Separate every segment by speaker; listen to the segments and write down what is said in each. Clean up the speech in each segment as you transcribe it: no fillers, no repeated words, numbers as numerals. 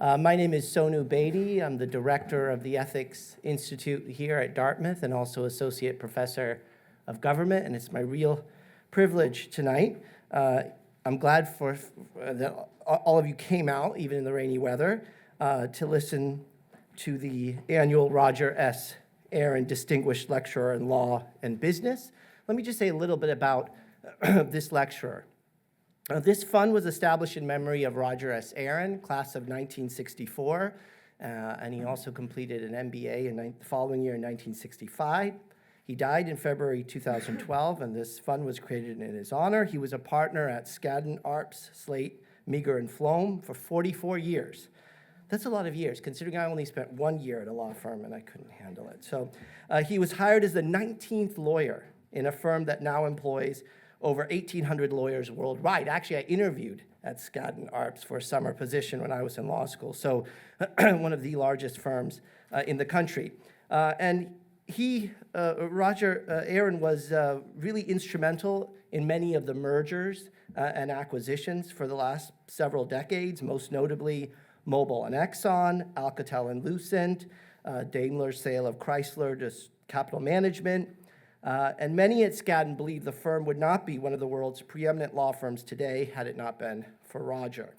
Speaker 1: My name is Sonu Bedi. I'm the director of the Ethics Institute here at Dartmouth and also associate professor of government, and it's my real privilege tonight. I'm glad that all of you came out, even in the rainy weather, to listen to the annual Roger S. Aaron Distinguished Lecturer in Law and Business. Let me just say a little bit about this lecturer. This fund was established in memory of Roger S. Aaron, class of 1964, and he also completed an MBA in the following year in 1965. He died in February 2012, and this fund was created in his honor. He was a partner at Skadden, Arps, Slate, Meagher, and Flom for 44 years. That's a lot of years, considering I only spent 1 year at a law firm and I couldn't handle it. So he was hired as the 19th lawyer in a firm that now employs over 1,800 lawyers worldwide. Actually, I interviewed at Skadden Arps for a summer position when I was in law school, so one of the largest firms in the country. And Roger Aaron was really instrumental in many of the mergers and acquisitions for the last several decades, most notably Mobil and Exxon, Alcatel and Lucent, Daimler's sale of Chrysler to Capital Management, and many at Skadden believe the firm would not be one of the world's preeminent law firms today had it not been for Roger.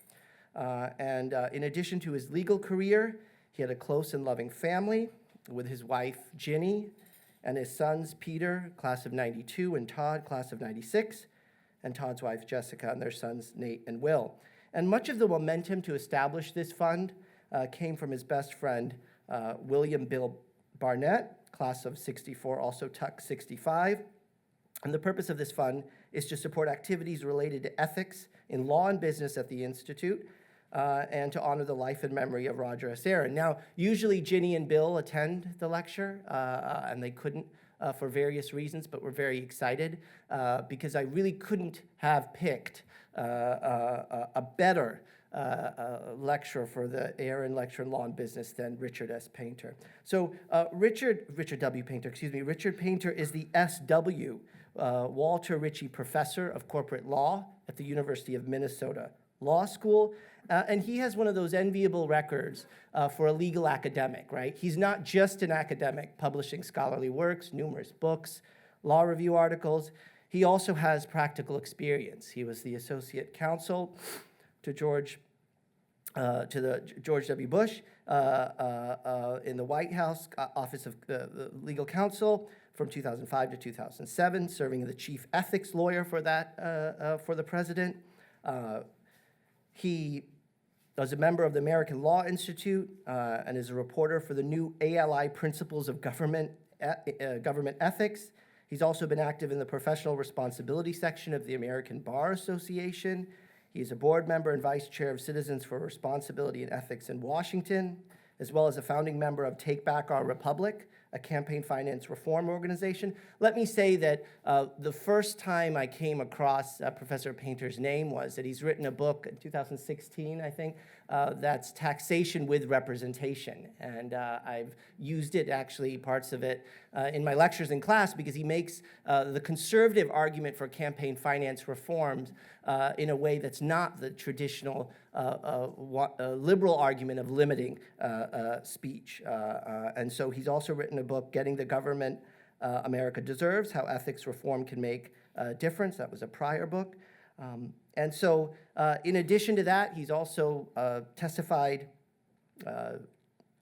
Speaker 1: In addition to his legal career, he had a close and loving family with his wife, Ginny, and his sons, Peter, class of 92, and Todd, class of 96, and Todd's wife, Jessica, and their sons, Nate and Will. And much of the momentum to establish this fund came from his best friend, William Bill Barnett, class of 64, also Tuck 65. And the purpose of this fund is to support activities related to ethics in law and business at the Institute and to honor the life and memory of Roger S. Aaron. Now, usually Ginny and Bill attend the lecture, and they couldn't for various reasons, but we're very excited because I really couldn't have picked a better lecturer for the Aaron Lecture in Law and Business than Richard S. Painter. So Richard Painter is the S.W. Walter Richey Professor of Corporate Law at the University of Minnesota Law School, and he has one of those enviable records for a legal academic, right? He's not just an academic publishing scholarly works, numerous books, law review articles. He also has practical experience. He was the associate counsel to George W. Bush in the White House Office of the Legal Counsel from 2005 to 2007, serving as the chief ethics lawyer for the president. He was a member of the American Law Institute and is a reporter for the new ALI Principles of Government Ethics. He's also been active in the professional responsibility section of the American Bar Association. He's a board member and vice chair of Citizens for Responsibility and Ethics in Washington, as well as a founding member of Take Back Our Republic, a campaign finance reform organization. Let me say that the first time I came across Professor Painter's name was that he's written a book in 2016, I think, that's Taxation with Representation. And I've used it, actually, parts of it, in my lectures in class because he makes the conservative argument for campaign finance reforms in a way that's not the traditional liberal argument of limiting speech. And so he's also written a book, Getting the Government America Deserves, How Ethics Reform Can Make a Difference. That was a prior book. And so in addition to that, he's also testified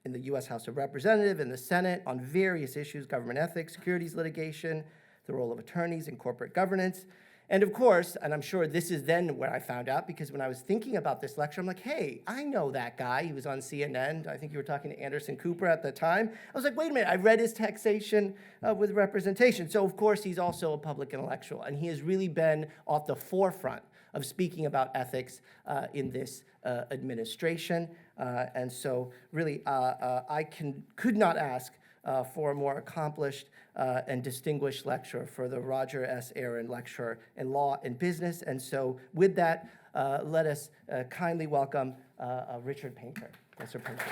Speaker 1: in the U.S. House of Representatives and the Senate on various issues, government ethics, securities litigation, the role of attorneys in corporate governance. And of course, and I'm sure this is then when I found out, because when I was thinking about this lecture, I'm like, hey, I know that guy. He was on CNN. I think you were talking to Anderson Cooper at the time. I was like, wait a minute, I read his Taxation with Representation. So of course, he's also a public intellectual, and he has really been at the forefront of speaking about ethics in this administration. And so really, I could not ask for a more accomplished and distinguished lecturer for the Roger S. Aaron Lecturer in Law and Business. And so with that, let us kindly welcome Richard Painter. Mr. Painter.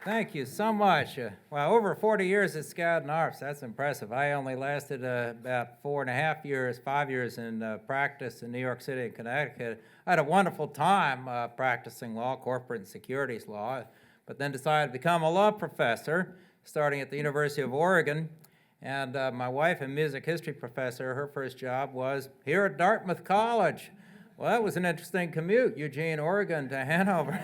Speaker 2: Thank you so much. Well, over 40 years at Scout and ARPS, that's impressive. I only lasted about 4.5 years, 5 years in practice in New York City and Connecticut. I had a wonderful time practicing law, corporate and securities law, but then decided to become a law professor, starting at the University of Oregon. And my wife, a music history professor, her first job was here at Dartmouth College. Well, that was an interesting commute, Eugene, Oregon to Hanover.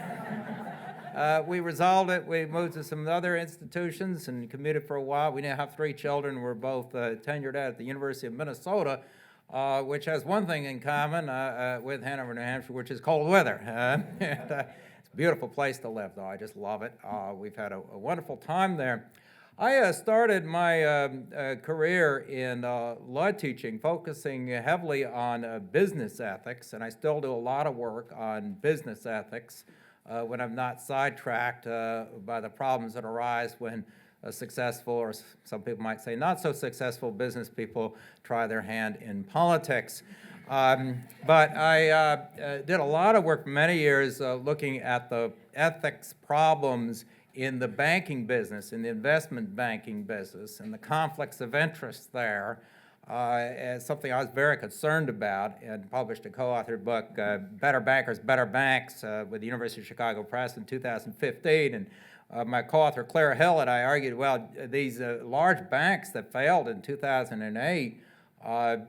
Speaker 2: We resolved it. We moved to some other institutions and commuted for a while. We now have 3 children. We're both tenured at the University of Minnesota, which has one thing in common with Hanover, New Hampshire, which is cold weather. It's a beautiful place to live, though. I just love it. We've had a wonderful time there. I started my career in law teaching, focusing heavily on business ethics, and I still do a lot of work on business ethics when I'm not sidetracked by the problems that arise when successful, or some people might say not so successful, business people try their hand in politics. But I did a lot of work for many years looking at the ethics problems in the banking business, in the investment banking business, and the conflicts of interest there. As something I was very concerned about, and published a co-authored book, Better Bankers, Better Banks, with the University of Chicago Press in 2015. And my co-author, Claire Hill, and I argued, well, these large banks that failed in 2008, a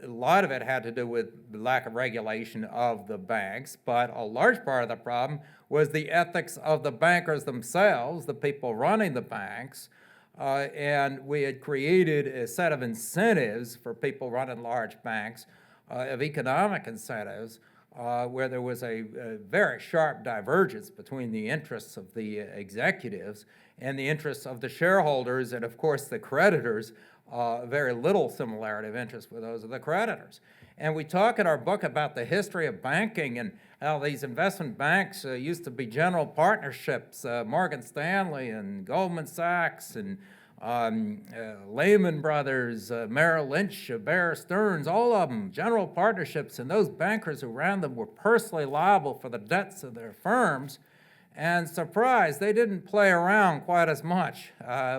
Speaker 2: lot of it had to do with the lack of regulation of the banks, but a large part of the problem was the ethics of the bankers themselves, the people running the banks. And we had created a set of incentives for people running large banks, of economic incentives, where there was a very sharp divergence between the interests of the executives and the interests of the shareholders, and of course the creditors. Very little similarity of interest with those of the creditors. And we talk in our book about the history of banking and how these investment banks used to be general partnerships, Morgan Stanley and Goldman Sachs and Lehman Brothers, Merrill Lynch, Bear Stearns, all of them, general partnerships, and those bankers who ran them were personally liable for the debts of their firms. And surprise, they didn't play around quite as much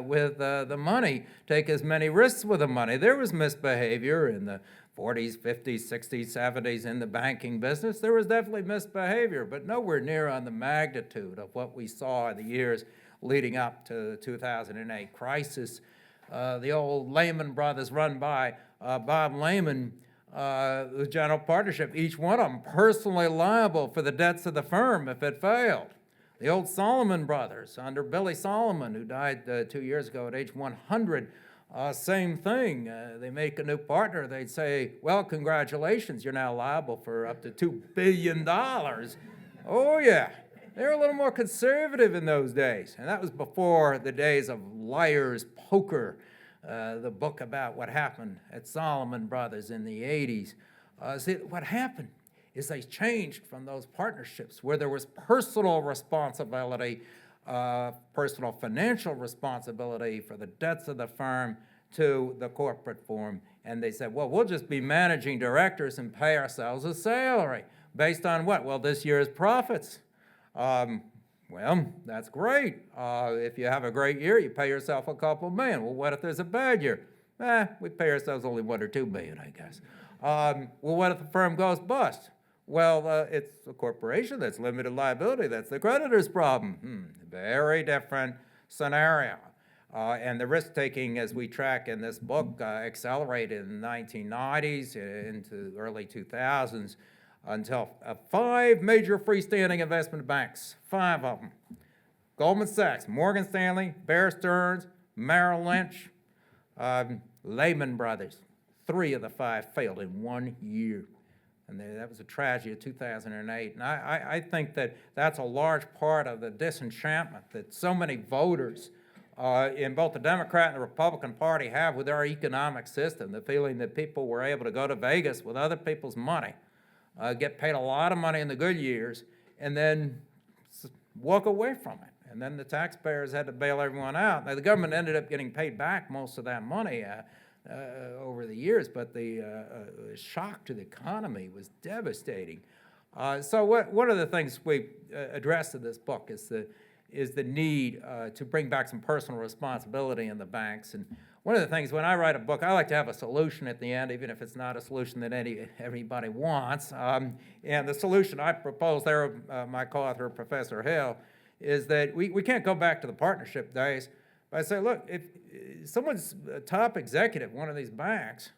Speaker 2: with the money, take as many risks with the money. There was misbehavior in the 40s, 50s, 60s, 70s in the banking business. There was definitely misbehavior, but nowhere near on the magnitude of what we saw in the years leading up to the 2008 crisis. The old Lehman Brothers run by Bob Lehman, the general partnership, each one of them personally liable for the debts of the firm if it failed. The old Solomon brothers, under Billy Solomon, who died 2 years ago at age 100, same thing. They make a new partner. They'd say, well, congratulations, you're now liable for up to $2 billion. Oh, yeah. They were a little more conservative in those days. And that was before the days of Liar's Poker, the book about what happened at Solomon Brothers in the 80s. See, what happened is they changed from those partnerships where there was personal responsibility, personal financial responsibility for the debts of the firm, to the corporate form. And they said, well, we'll just be managing directors and pay ourselves a salary. Based on what? Well, this year's profits. Well, that's great. If you have a great year, you pay yourself a couple million. Well, what if there's a bad year? We pay ourselves only $1 or $2 million, I guess. Well, what if the firm goes bust? Well, it's a corporation, that's limited liability, that's the creditor's problem. Very different scenario. And the risk-taking, as we track in this book, accelerated in the 1990s into the early 2000s until 5 major freestanding investment banks, 5 of them. Goldman Sachs, Morgan Stanley, Bear Stearns, Merrill Lynch, Lehman Brothers. 3 of the 5 failed in 1 year. And that was a tragedy of 2008. And I think that that's a large part of the disenchantment that so many voters in both the Democrat and the Republican Party have with our economic system, the feeling that people were able to go to Vegas with other people's money, get paid a lot of money in the good years, and then walk away from it. And then the taxpayers had to bail everyone out. Now, the government ended up getting paid back most of that money over the years, but the shock to the economy was devastating. So one of the things we addressed in this book is the is the need to bring back some personal responsibility in the banks. And one of the things, when I write a book, I like to have a solution at the end, even if it's not a solution that everybody wants. And the solution I propose there, my co-author, Professor Hill, is that we can't go back to the partnership days. But I say, look, if someone's a top executive, one of these banks,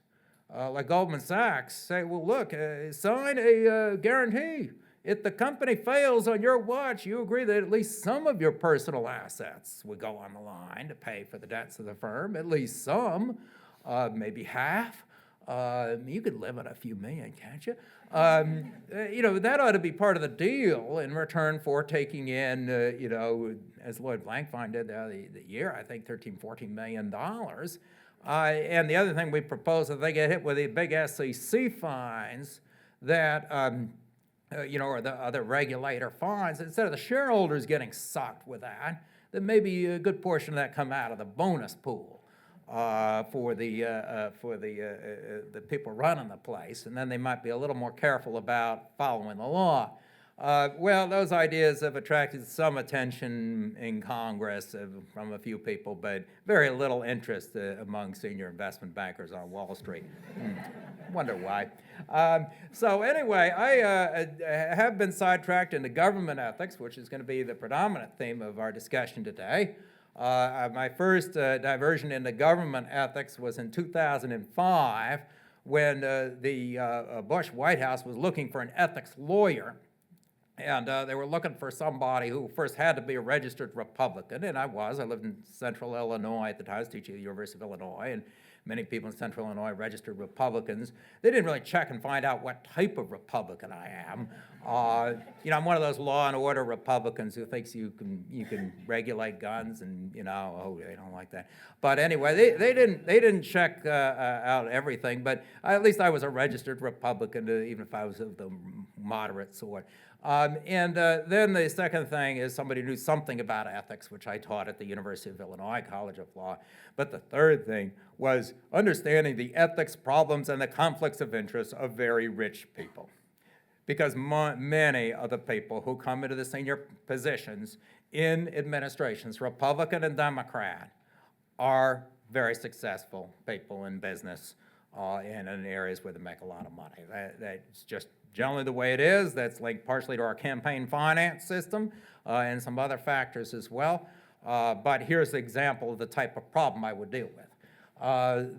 Speaker 2: like Goldman Sachs, say, well, look, sign a guarantee. If the company fails on your watch, you agree that at least some of your personal assets would go on the line to pay for the debts of the firm, at least some, maybe half. You could live on a few million, can't you? That ought to be part of the deal in return for taking in, as Lloyd Blankfein did the year, I think $13-14 million. And the other thing we propose is they get hit with the big SEC fines that, or the other regulator fines. Instead of the shareholders getting sucked with that, then maybe a good portion of that come out of the bonus pool for the people running the place, and then they might be a little more careful about following the law. Well, those ideas have attracted some attention in Congress from a few people, but very little interest among senior investment bankers on Wall Street. Wonder why. So anyway, I have been sidetracked into government ethics, which is going to be the predominant theme of our discussion today. My first diversion into government ethics was in 2005 when the Bush White House was looking for an ethics lawyer. And they were looking for somebody who first had to be a registered Republican, and I was. I lived in central Illinois at the time. I was teaching at the University of Illinois, and many people in central Illinois registered Republicans. They didn't really check and find out what type of Republican I am. I'm one of those law and order Republicans who thinks you can regulate guns, and they don't like that. But anyway, they didn't check out everything. But at least I was a registered Republican, even if I was of the moderate sort. Then the second thing is somebody who knew something about ethics, which I taught at the University of Illinois College of Law. But the third thing was understanding the ethics problems and the conflicts of interest of very rich people. Because many of the people who come into the senior positions in administrations, Republican and Democrat, are very successful people in business and in areas where they make a lot of money. That's just generally the way it is. That's linked partially to our campaign finance system and some other factors as well. But here's the example of the type of problem I would deal with.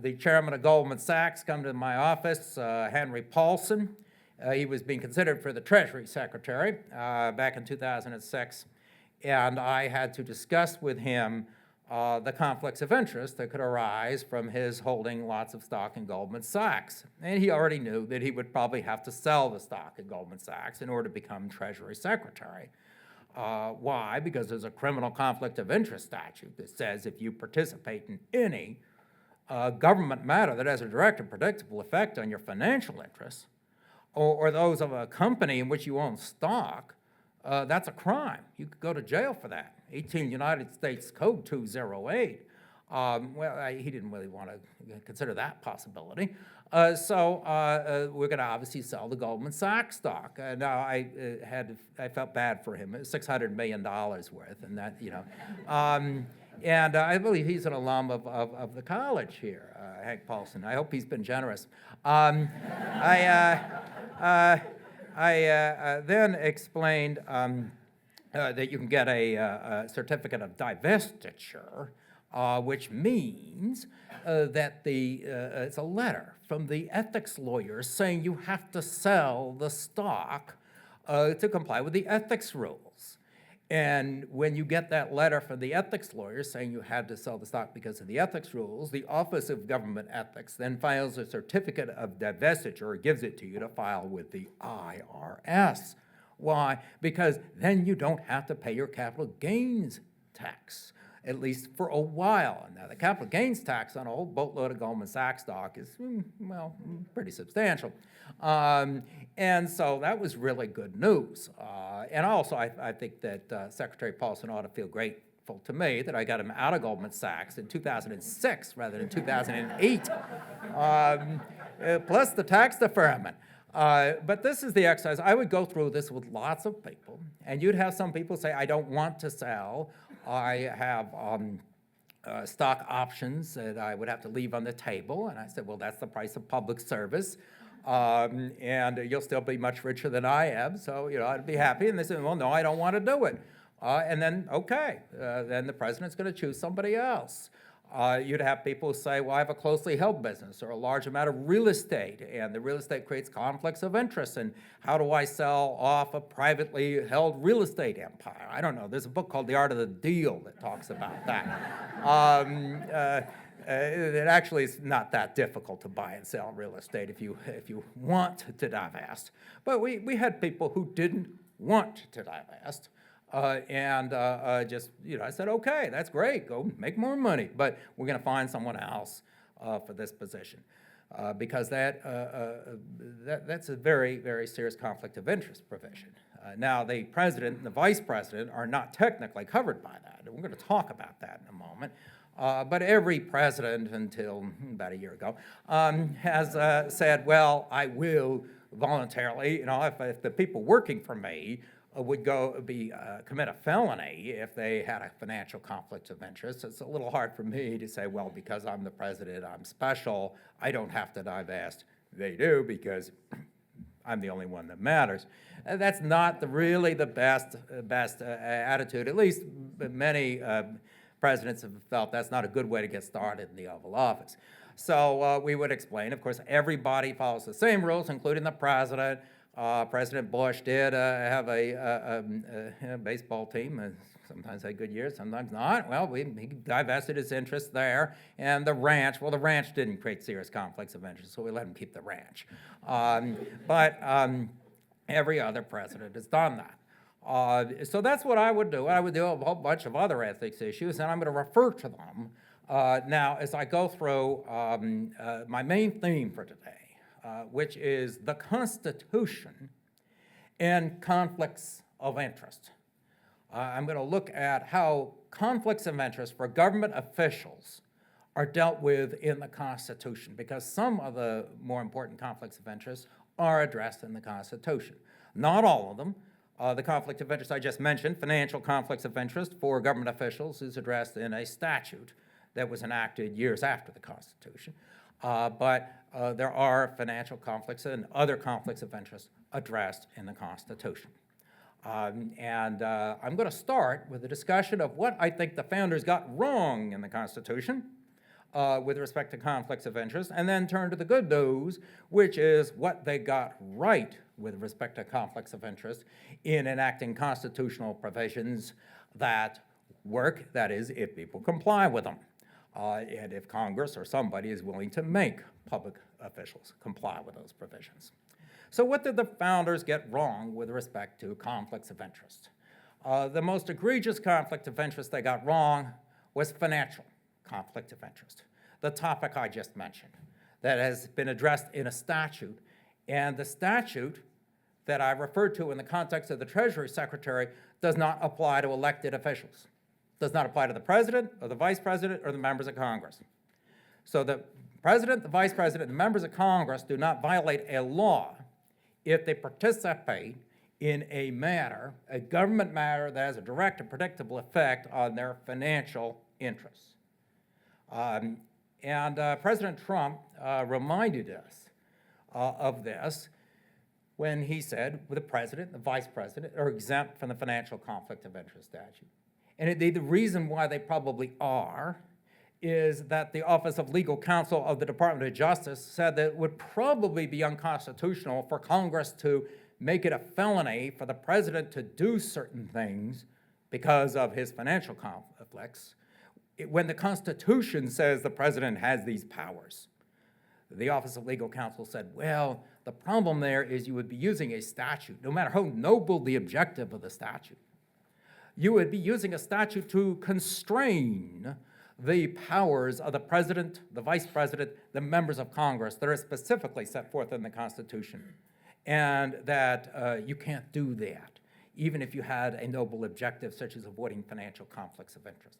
Speaker 2: The chairman of Goldman Sachs come to my office, Henry Paulson. He was being considered for the Treasury Secretary back in 2006, and I had to discuss with him the conflicts of interest that could arise from his holding lots of stock in Goldman Sachs. And he already knew that he would probably have to sell the stock at Goldman Sachs in order to become Treasury Secretary. Why? Because there's a criminal conflict of interest statute that says if you participate in any government matter that has a direct and predictable effect on your financial interests, or those of a company in which you own stock, that's a crime. You could go to jail for that. 18 United States Code 208. He didn't really want to consider that possibility. So we're going to obviously sell the Goldman Sachs stock. Now I felt bad for him. It was $600 million worth, and that and I believe he's an alum of the college here, Hank Paulson. I hope he's been generous. I then explained that you can get a certificate of divestiture, which means that it's a letter from the ethics lawyers saying you have to sell the stock to comply with the ethics rules. And when you get that letter from the ethics lawyers saying you had to sell the stock because of the ethics rules, the Office of Government Ethics then files a certificate of divestiture, or gives it to you to file with the IRS. Why? Because then you don't have to pay your capital gains tax, at least for a while. Now, the capital gains tax on a whole boatload of Goldman Sachs stock is, pretty substantial. And so that was really good news. And also, I think that Secretary Paulson ought to feel grateful to me that I got him out of Goldman Sachs in 2006 rather than 2008, plus the tax deferment. But this is the exercise. I would go through this with lots of people, and you'd have some people say, I don't want to sell. I have stock options that I would have to leave on the table. And I said, well, that's the price of public service. And you'll still be much richer than I am, so I'd be happy. And they said, well, no, I don't want to do it. And then, okay, then the president's going to choose somebody else. You'd have people say, well, I have a closely held business or a large amount of real estate, and the real estate creates conflicts of interest, and how do I sell off a privately held real estate empire? I don't know. There's a book called The Art of the Deal that talks about that. It actually is not that difficult to buy and sell real estate if you want to divest. But we had people who didn't want to divest. I said, okay, that's great, go make more money, but we're going to find someone else for this position, because that's a very, very serious conflict of interest provision. Now, the president and the vice president are not technically covered by that, and we're going to talk about that in a moment. But every president until about a year ago has said, well, I will voluntarily, if the people working for me would commit a felony if they had a financial conflict of interest. It's a little hard for me to say, well, because I'm the president, I'm special, I don't have to divest. They do, because I'm the only one that matters. That's not really the best attitude. At least many presidents have felt that's not a good way to get started in the Oval Office. So we would explain, of course, everybody follows the same rules, including the president. President Bush did have a baseball team. Sometimes had good years, sometimes not. Well, he divested his interest there. And the ranch didn't create serious conflicts of interest, so we let him keep the ranch. But every other president has done that. So that's what I would do. I would do a whole bunch of other ethics issues, and I'm going to refer to them now as I go through my main theme for today. Which is the Constitution and conflicts of interest. I'm going to look at how conflicts of interest for government officials are dealt with in the Constitution, because some of the more important conflicts of interest are addressed in the Constitution. Not all of them. The conflict of interest I just mentioned, financial conflicts of interest for government officials, is addressed in a statute that was enacted years after the Constitution. But there are financial conflicts and other conflicts of interest addressed in the Constitution. I'm going to start with a discussion of what I think the founders got wrong in the Constitution with respect to conflicts of interest, and then turn to the good news, which is what they got right with respect to conflicts of interest in enacting constitutional provisions that work, that is, if people comply with them. And if Congress or somebody is willing to make public officials comply with those provisions. So what did the founders get wrong with respect to conflicts of interest? The most egregious conflict of interest they got wrong was financial conflict of interest, the topic I just mentioned, that has been addressed in a statute. And the statute that I referred to in the context of the Treasury Secretary does not apply to elected officials. Does not apply to the president or the vice president or the members of Congress. So the president, the vice president, and the members of Congress do not violate a law if they participate in a matter, a government matter that has a direct and predictable effect on their financial interests. President Trump reminded us of this when he said the president and the vice president are exempt from the financial conflict of interest statute. And indeed, the reason why they probably are is that the Office of Legal Counsel of the Department of Justice said that it would probably be unconstitutional for Congress to make it a felony for the president to do certain things because of his financial conflicts, when the Constitution says the president has these powers. The Office of Legal Counsel said, well, the problem there is you would be using a statute, no matter how noble the objective of the statute, you would be using a statute to constrain the powers of the president, the vice president, the members of Congress that are specifically set forth in the Constitution. And that you can't do that, even if you had a noble objective such as avoiding financial conflicts of interest.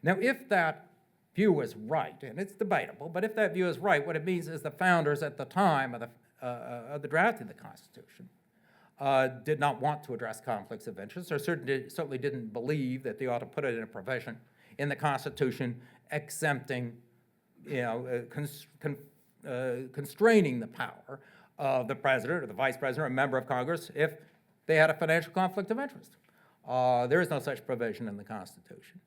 Speaker 2: Now, if that view is right, and it's debatable, but if that view is right, what it means is the founders at the time of of the draft of the Constitution, did not want to address conflicts of interest, or certainly didn't believe that they ought to put it in a provision in the Constitution exempting, constraining the power of the president or the vice president or a member of Congress if they had a financial conflict of interest. There is no such provision in the Constitution.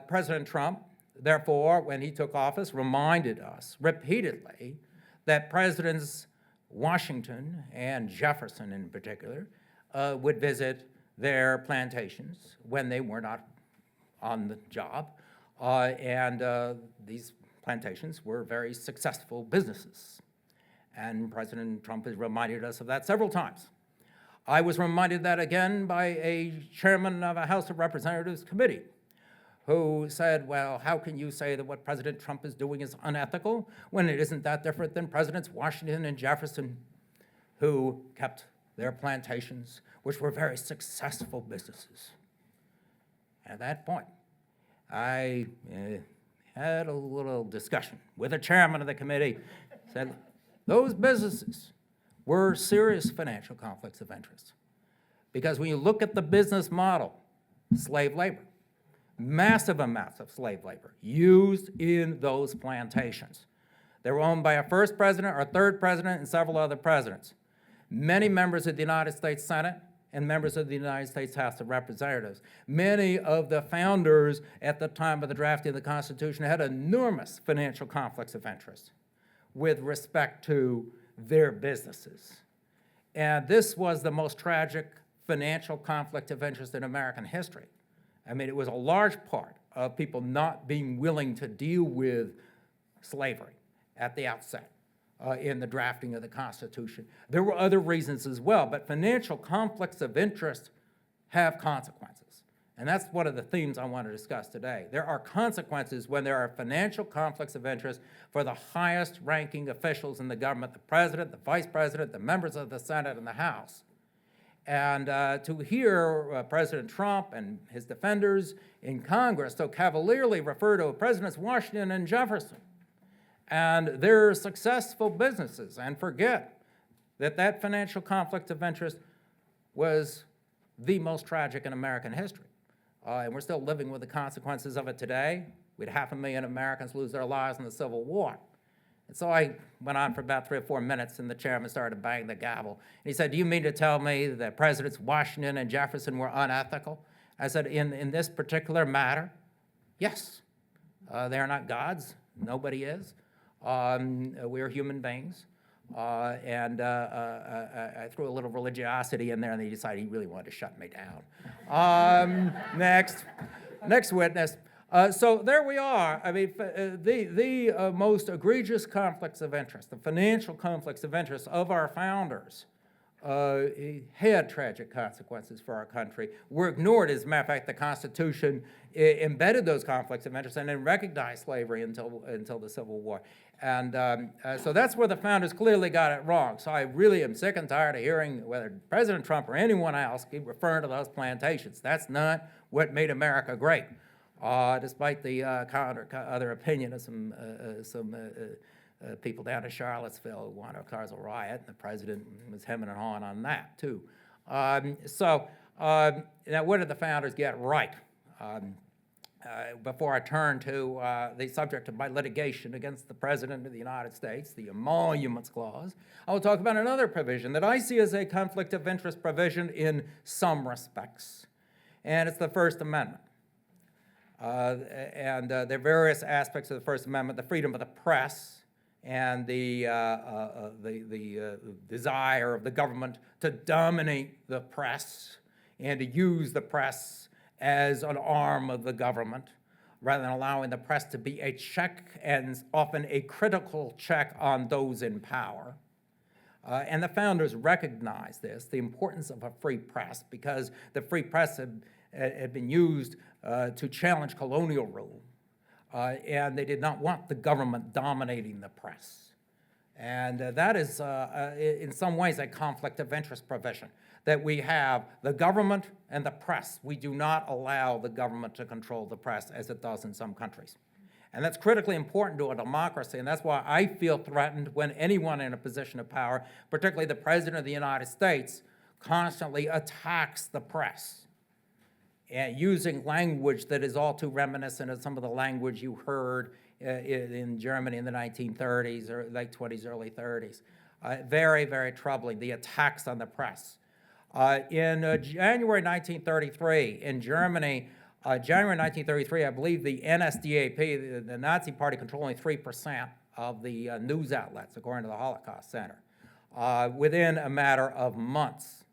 Speaker 2: President Trump, therefore, when he took office, reminded us repeatedly that Presidents Washington and Jefferson in particular would visit their plantations when they were not on the job, and these plantations were very successful businesses. And President Trump has reminded us of that several times. I was reminded that again by a chairman of a House of Representatives committee who said, well, how can you say that what President Trump is doing is unethical when it isn't that different than Presidents Washington and Jefferson, who kept their plantations, which were very successful businesses. At that point, I had a little discussion with the chairman of the committee, said those businesses were serious financial conflicts of interest. Because when you look at the business model, slave labor, massive amounts of slave labor used in those plantations. They were owned by a first president, or third president, and several other presidents. Many members of the United States Senate and members of the United States House of Representatives. Many of the founders at the time of the drafting of the Constitution had enormous financial conflicts of interest with respect to their businesses. And this was the most tragic financial conflict of interest in American history. I mean, it was a large part of people not being willing to deal with slavery at the outset in the drafting of the Constitution. There were other reasons as well, but financial conflicts of interest have consequences. And that's one of the themes I want to discuss today. There are consequences when there are financial conflicts of interest for the highest ranking officials in the government, the president, the vice president, the members of the Senate and the House. And to hear President Trump and his defenders in Congress so cavalierly refer to Presidents Washington and Jefferson and their successful businesses and forget that that financial conflict of interest was the most tragic in American history. And we're still living with the consequences of it today. We had 500,000 Americans lose their lives in the Civil War. And so I went on for about 3 or 4 minutes, and the chairman started banging the gavel. And he said, do you mean to tell me that Presidents Washington and Jefferson were unethical? I said, in this particular matter, yes. They are not gods. Nobody is. We're human beings. And I threw a little religiosity in there, and he decided he really wanted to shut me down. Next witness. So there we are. I mean, the most egregious conflicts of interest, the financial conflicts of interest of our founders, had tragic consequences for our country, were ignored. As a matter of fact, the Constitution embedded those conflicts of interest and then recognized slavery until the Civil War. And so that's where the founders clearly got it wrong. So I really am sick and tired of hearing whether President Trump or anyone else keep referring to those plantations. That's not what made America great. Despite the other opinion of some people down in Charlottesville who wanted a Carswell riot, and the president was hemming and hawing on that, too. Now, what did the founders get right? Before I turn to the subject of my litigation against the President of the United States, the Emoluments Clause, I will talk about another provision that I see as a conflict of interest provision in some respects, and it's the First Amendment. There are various aspects of the First Amendment, the freedom of the press and the desire of the government to dominate the press and to use the press as an arm of the government rather than allowing the press to be a check and often a critical check on those in power. And the founders recognized this, the importance of a free press, because the free press had been used to challenge colonial rule, and they did not want the government dominating the press. And that is, in some ways, a conflict of interest provision, that we have the government and the press. We do not allow the government to control the press, as it does in some countries. And that's critically important to a democracy, and that's why I feel threatened when anyone in a position of power, particularly the President of the United States, constantly attacks the press, and using language that is all too reminiscent of some of the language you heard in Germany in the 1930s or late 20s, early 30s. Very, very troubling, the attacks on the press. In January 1933, in Germany, January 1933, I believe the NSDAP, the Nazi Party, controlled only 3% of the news outlets, according to the Holocaust Center. Within a matter of months,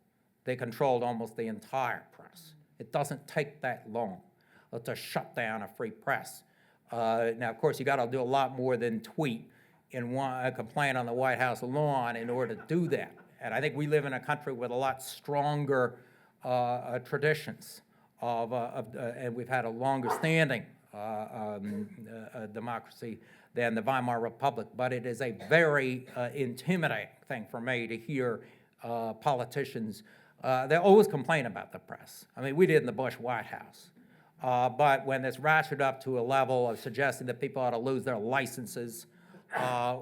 Speaker 2: they controlled almost the entire press. It doesn't take that long to shut down a free press. Now, of course, you got to do a lot more than tweet in one complaint on the White House lawn in order to do that. And I think we live in a country with a lot stronger traditions and we've had a longer standing democracy than the Weimar Republic. But it is a very intimidating thing for me to hear politicians. They always complain about the press. I mean, we did in the Bush White House. But when it's ratcheted up to a level of suggesting that people ought to lose their licenses,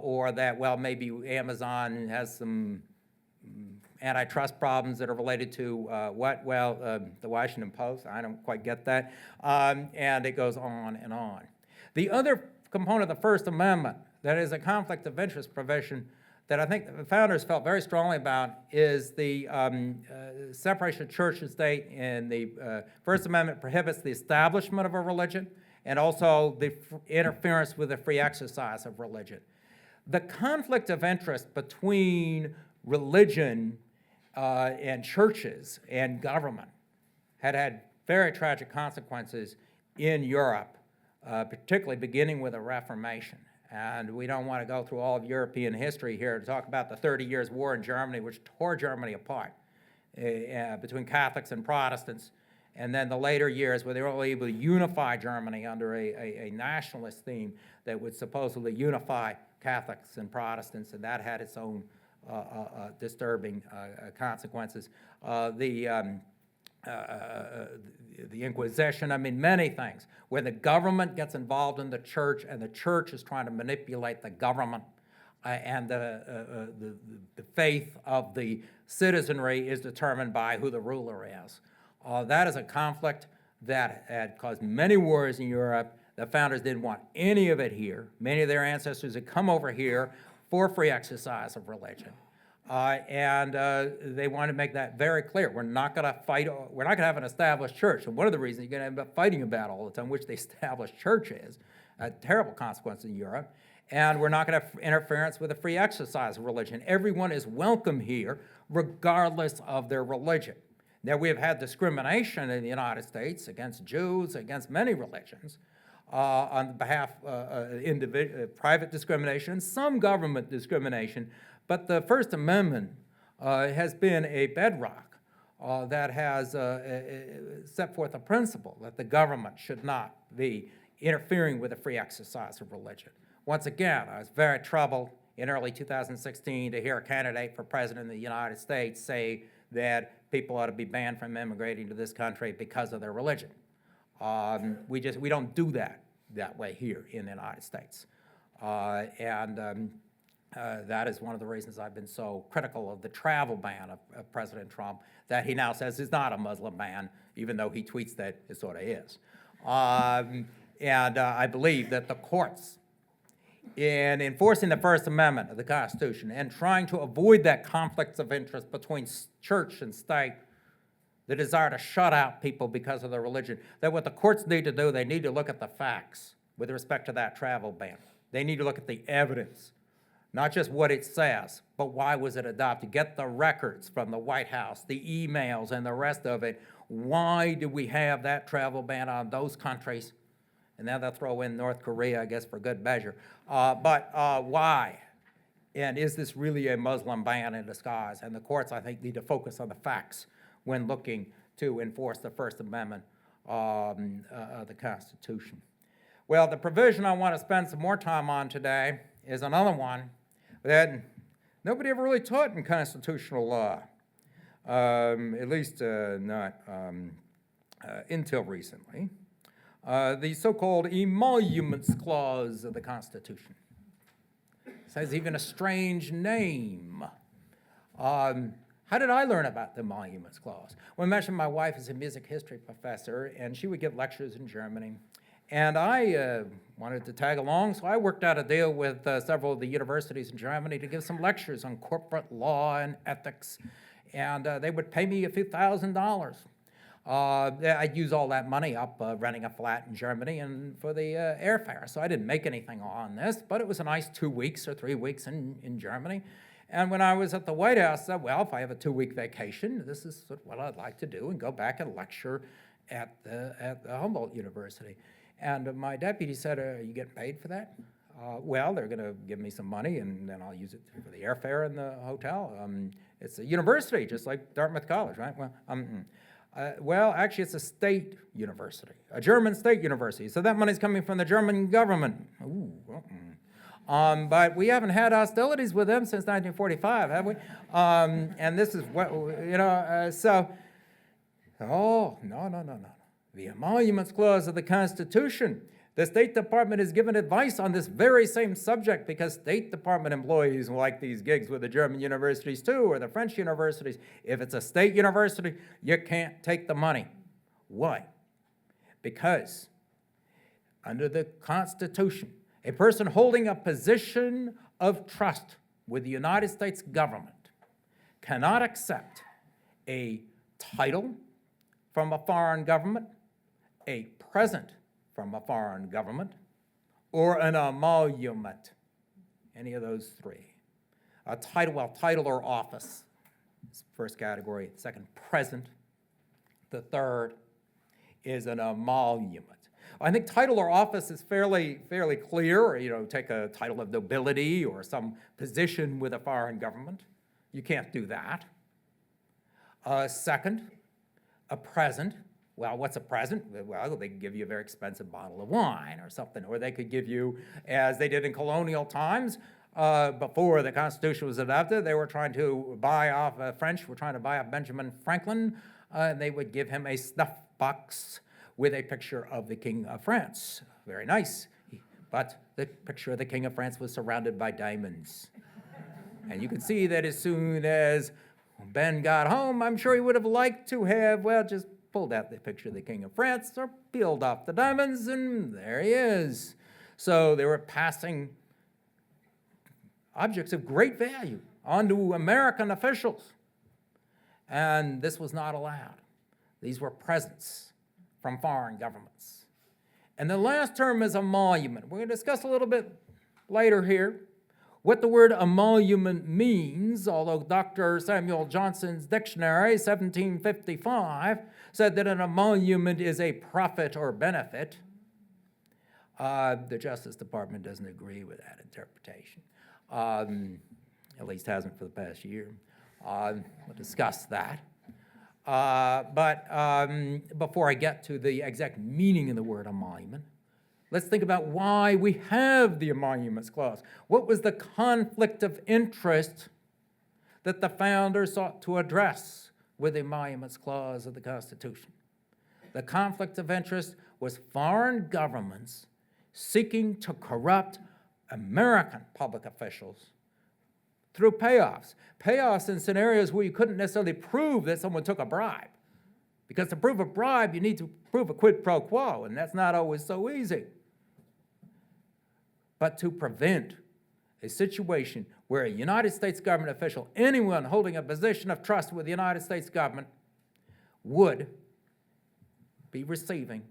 Speaker 2: or that, well, maybe Amazon has some antitrust problems that are related to the Washington Post. I don't quite get that. And it goes on and on. The other component of the First Amendment that is a conflict of interest provision that I think the founders felt very strongly about is the separation of church and state. And the First Amendment prohibits the establishment of a religion and also the interference with the free exercise of religion. The conflict of interest between religion and churches and government had very tragic consequences in Europe, particularly beginning with the Reformation. And we don't want to go through all of European history here to talk about the 30 Years' War in Germany, which tore Germany apart between Catholics and Protestants, and then the later years where they were only able to unify Germany under a nationalist theme that would supposedly unify Catholics and Protestants, and that had its own disturbing consequences. The Inquisition, I mean, many things, where the government gets involved in the church and the church is trying to manipulate the government, and the faith of the citizenry is determined by who the ruler is. That is a conflict that had caused many wars in Europe. The founders didn't want any of it here. Many of their ancestors had come over here for free exercise of religion. And they wanted to make that very clear. We're not going to fight, we're not going to have an established church. And one of the reasons you're going to end up fighting about all the time, which the established church is, a terrible consequence in Europe. And we're not going to have interference with the free exercise of religion. Everyone is welcome here, regardless of their religion. Now, we have had discrimination in the United States against Jews, against many religions, on behalf of private discrimination, some government discrimination, but the First Amendment has been a bedrock that has set forth a principle that the government should not be interfering with the free exercise of religion. Once again, I was very troubled in early 2016 to hear a candidate for president of the United States say that people ought to be banned from immigrating to this country because of their religion. We don't do that way here in the United States. That is one of the reasons I've been so critical of the travel ban of President Trump, that he now says is not a Muslim ban, even though he tweets that it sort of is. I believe that the courts, in enforcing the First Amendment of the Constitution and trying to avoid that conflict of interest between church and state, the desire to shut out people because of their religion, that what the courts need to do, they need to look at the facts with respect to that travel ban. They need to look at the evidence, not just what it says, but why was it adopted? Get the records from the White House, the emails, and the rest of it. Why do we have that travel ban on those countries? And now they'll throw in North Korea, I guess, for good measure. But why? And is this really a Muslim ban in disguise? And the courts, I think, need to focus on the facts when looking to enforce the First Amendment of the Constitution. Well, the provision I want to spend some more time on today is another one that nobody ever really taught in constitutional law, at least not until recently. the so-called Emoluments Clause of the Constitution. It has even a strange name. How did I learn about the Emoluments Clause? Well, I mentioned my wife is a music history professor, and she would give lectures in Germany. And I wanted to tag along, so I worked out a deal with several of the universities in Germany to give some lectures on corporate law and ethics. And they would pay me a few $1,000s. I'd use all that money up renting a flat in Germany and for the airfare. So I didn't make anything on this, but it was a nice 2 weeks or 3 weeks in Germany. And when I was at the White House, I said, well, if I have a 2-week vacation, this is what I'd like to do, and go back and lecture at the Humboldt University. And my deputy said, are you getting paid for that? Well, they're going to give me some money, and then I'll use it for the airfare and the hotel. It's a university, just like Dartmouth College, right? Well, actually, it's a state university, a German state university. So that money's coming from the German government. Ooh, but we haven't had hostilities with them since 1945, have we? And this is what, no. The Emoluments Clause of the Constitution. The State Department has given advice on this very same subject because State Department employees like these gigs with the German universities too, or the French universities. If it's a state university, you can't take the money. Why? Because under the Constitution, a person holding a position of trust with the United States government cannot accept a title from a foreign government, a present from a foreign government, or an emolument, any of those three. A title or office is the first category. The second, present. The third is an emolument. I think title or office is fairly clear. Take a title of nobility or some position with a foreign government. You can't do that. Second, a present. Well, what's a present? Well, they could give you a very expensive bottle of wine or something, or they could give you, as they did in colonial times, before the Constitution was adopted, they were trying to buy off, French were trying to buy off Benjamin Franklin, and they would give him a snuff box with a picture of the King of France. Very nice. But the picture of the King of France was surrounded by diamonds. And you could see that as soon as Ben got home, I'm sure he would have liked to have, just pulled out the picture of the King of France or peeled off the diamonds, and there he is. So they were passing objects of great value onto American officials. And this was not allowed. These were presents from foreign governments. And the last term is emolument. We're going to discuss a little bit later here what the word emolument means, although Dr. Samuel Johnson's dictionary, 1755, said that an emolument is a profit or benefit. The Justice Department doesn't agree with that interpretation, at least hasn't for the past year. We'll discuss that. But before I get to the exact meaning of the word emolument, let's think about why we have the Emoluments Clause. What was the conflict of interest that the founders sought to address with the Emoluments Clause of the Constitution? The conflict of interest was foreign governments seeking to corrupt American public officials through payoffs. Payoffs in scenarios where you couldn't necessarily prove that someone took a bribe. Because to prove a bribe, you need to prove a quid pro quo, and that's not always so easy. But to prevent a situation where a United States government official, anyone holding a position of trust with the United States government, would be receiving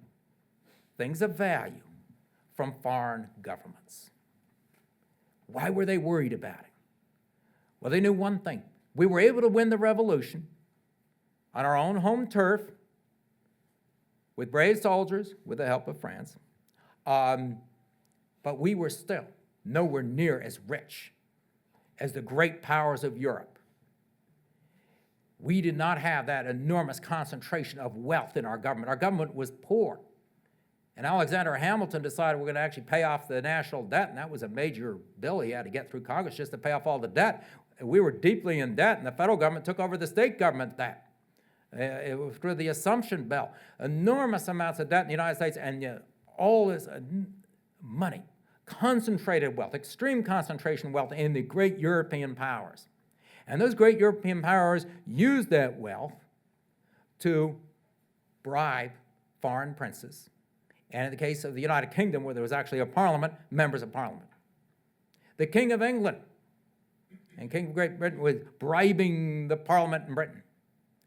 Speaker 2: things of value from foreign governments. Why were they worried about it? Well, they knew one thing. We were able to win the revolution on our own home turf with brave soldiers, with the help of France. But we were still nowhere near as rich as the great powers of Europe. We did not have that enormous concentration of wealth in our government. Our government was poor. And Alexander Hamilton decided we're going to actually pay off the national debt, and that was a major bill he had to get through Congress just to pay off all the debt. We were deeply in debt, and the federal government took over the state government debt. It was through the Assumption Bill. Enormous amounts of debt in the United States, and all this money, concentrated wealth, extreme concentration wealth in the great European powers. And those great European powers used that wealth to bribe foreign princes. And in the case of the United Kingdom, where there was actually a parliament, members of parliament. The King of England and King of Great Britain was bribing the parliament in Britain.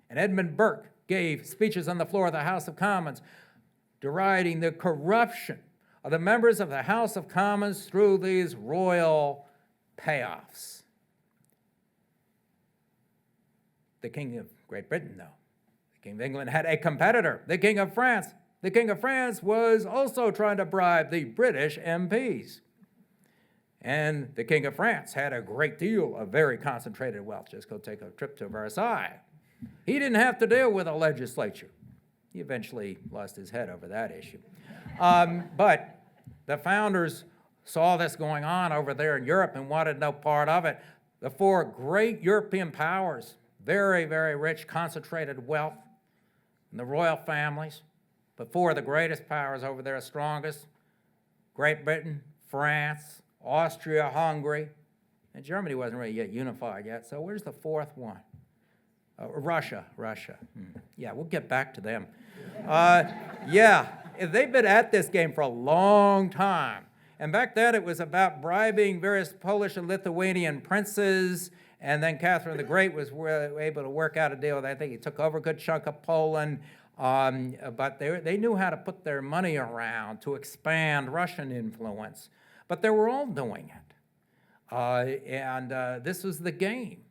Speaker 2: And Edmund Burke gave speeches on the floor of the House of Commons deriding the corruption of the members of the House of Commons through these royal payoffs. The King of Great Britain, though, the King of England had a competitor, the King of France. The King of France was also trying to bribe the British MPs. And the King of France had a great deal of very concentrated wealth. Just go take a trip to Versailles. He didn't have to deal with a legislature. He eventually lost his head over that issue. But the founders saw this going on over there in Europe and wanted no part of it. The four great European powers, very, very rich, concentrated wealth, and the royal families, but four of the greatest powers over there, strongest, Great Britain, France, Austria, Hungary, and Germany wasn't really yet unified yet, so where's the fourth one? Russia. Yeah, we'll get back to them. Yeah, they've been at this game for a long time. And back then it was about bribing various Polish and Lithuanian princes, and then Catherine the Great was able to work out a deal. I think he took over a good chunk of Poland, but they knew how to put their money around to expand Russian influence. But they were all doing it. And this was the game.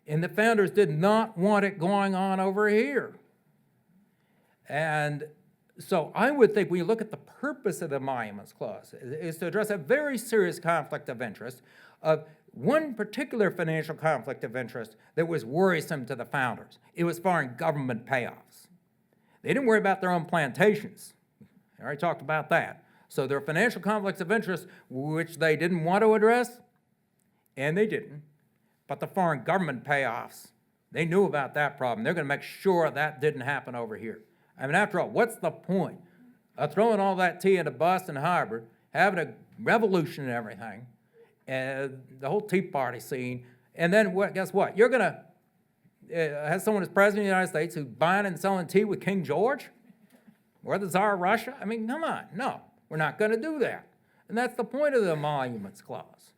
Speaker 2: And the founders did not want it going on over here. And so I would think when you look at the purpose of the Emoluments Clause is to address a very serious conflict of interest of one particular financial conflict of interest that was worrisome to the founders. It was foreign government payoffs. They didn't worry about their own plantations. I already talked about that. So there are financial conflicts of interest which they didn't want to address, and they didn't. But the foreign government payoffs, they knew about that problem. They're going to make sure that didn't happen over here. I mean, after all, what's the point of throwing all that tea into Boston Harbor, having a revolution and everything, and the whole Tea Party scene, and then guess what? You're going to have someone as president of the United States who's buying and selling tea with King George or the Tsar of Russia? I mean, come on. No, we're not going to do that. And that's the point of the Emoluments Clause.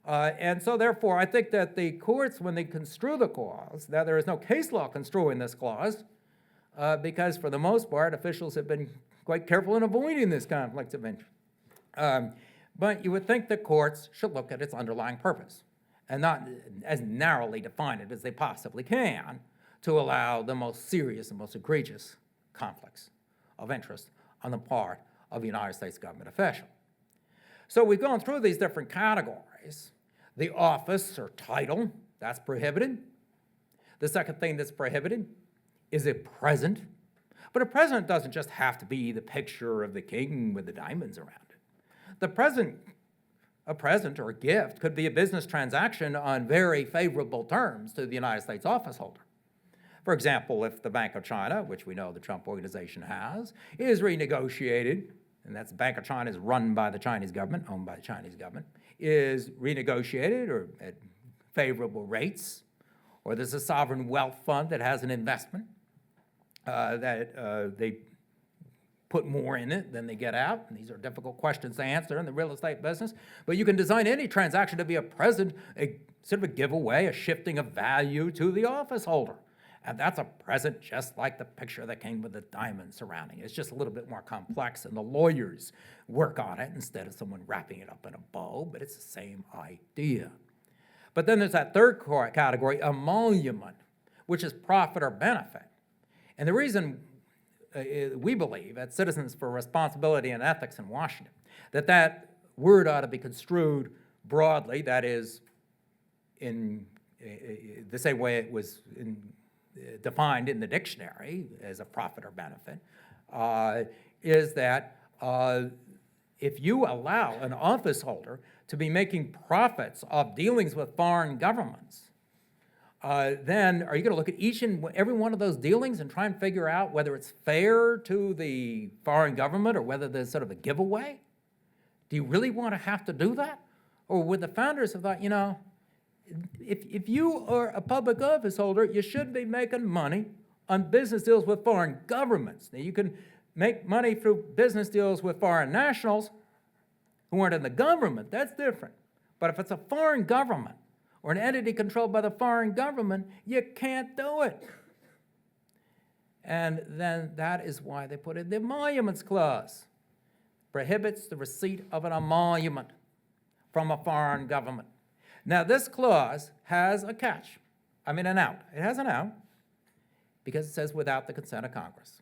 Speaker 2: And so, therefore, I think that the courts, when they construe the clause, now there is no case law construing this clause, because for the most part, officials have been quite careful in avoiding this conflict of interest. But you would think the courts should look at its underlying purpose and not as narrowly define it as they possibly can to allow the most serious and most egregious conflicts of interest on the part of a United States government official. So we've gone through these different categories. The office or title, that's prohibited. The second thing that's prohibited is a present. But a present doesn't just have to be the picture of the king with the diamonds around it. A present or a gift could be a business transaction on very favorable terms to the United States office holder. For example, if the Bank of China, which we know the Trump organization has, is renegotiated, and that's the Bank of China is run by the Chinese government, owned by the Chinese government, is renegotiated or at favorable rates, or there's a sovereign wealth fund that has an investment that they put more in it than they get out. And these are difficult questions to answer in the real estate business. But you can design any transaction to be a present, a sort of a giveaway, a shifting of value to the office holder. And that's a present just like the picture that came with the diamond surrounding it. It's just a little bit more complex, and the lawyers work on it instead of someone wrapping it up in a bow, but it's the same idea. But then there's that third category, emolument, which is profit or benefit. And the reason we believe at Citizens for Responsibility and Ethics in Washington that word ought to be construed broadly, that is, in the same way it was defined in the dictionary as a profit or benefit, is that if you allow an office holder to be making profits of dealings with foreign governments, then are you going to look at each and every one of those dealings and try and figure out whether it's fair to the foreign government or whether there's sort of a giveaway? Do you really want to have to do that? Or would the founders have thought, if you are a public office holder, you should be making money on business deals with foreign governments. Now, you can make money through business deals with foreign nationals who aren't in the government. That's different. But if it's a foreign government or an entity controlled by the foreign government, you can't do it. And then that is why they put in the Emoluments Clause. Prohibits the receipt of an emolument from a foreign government. Now, this clause has a catch. An out. It has an out because it says without the consent of Congress.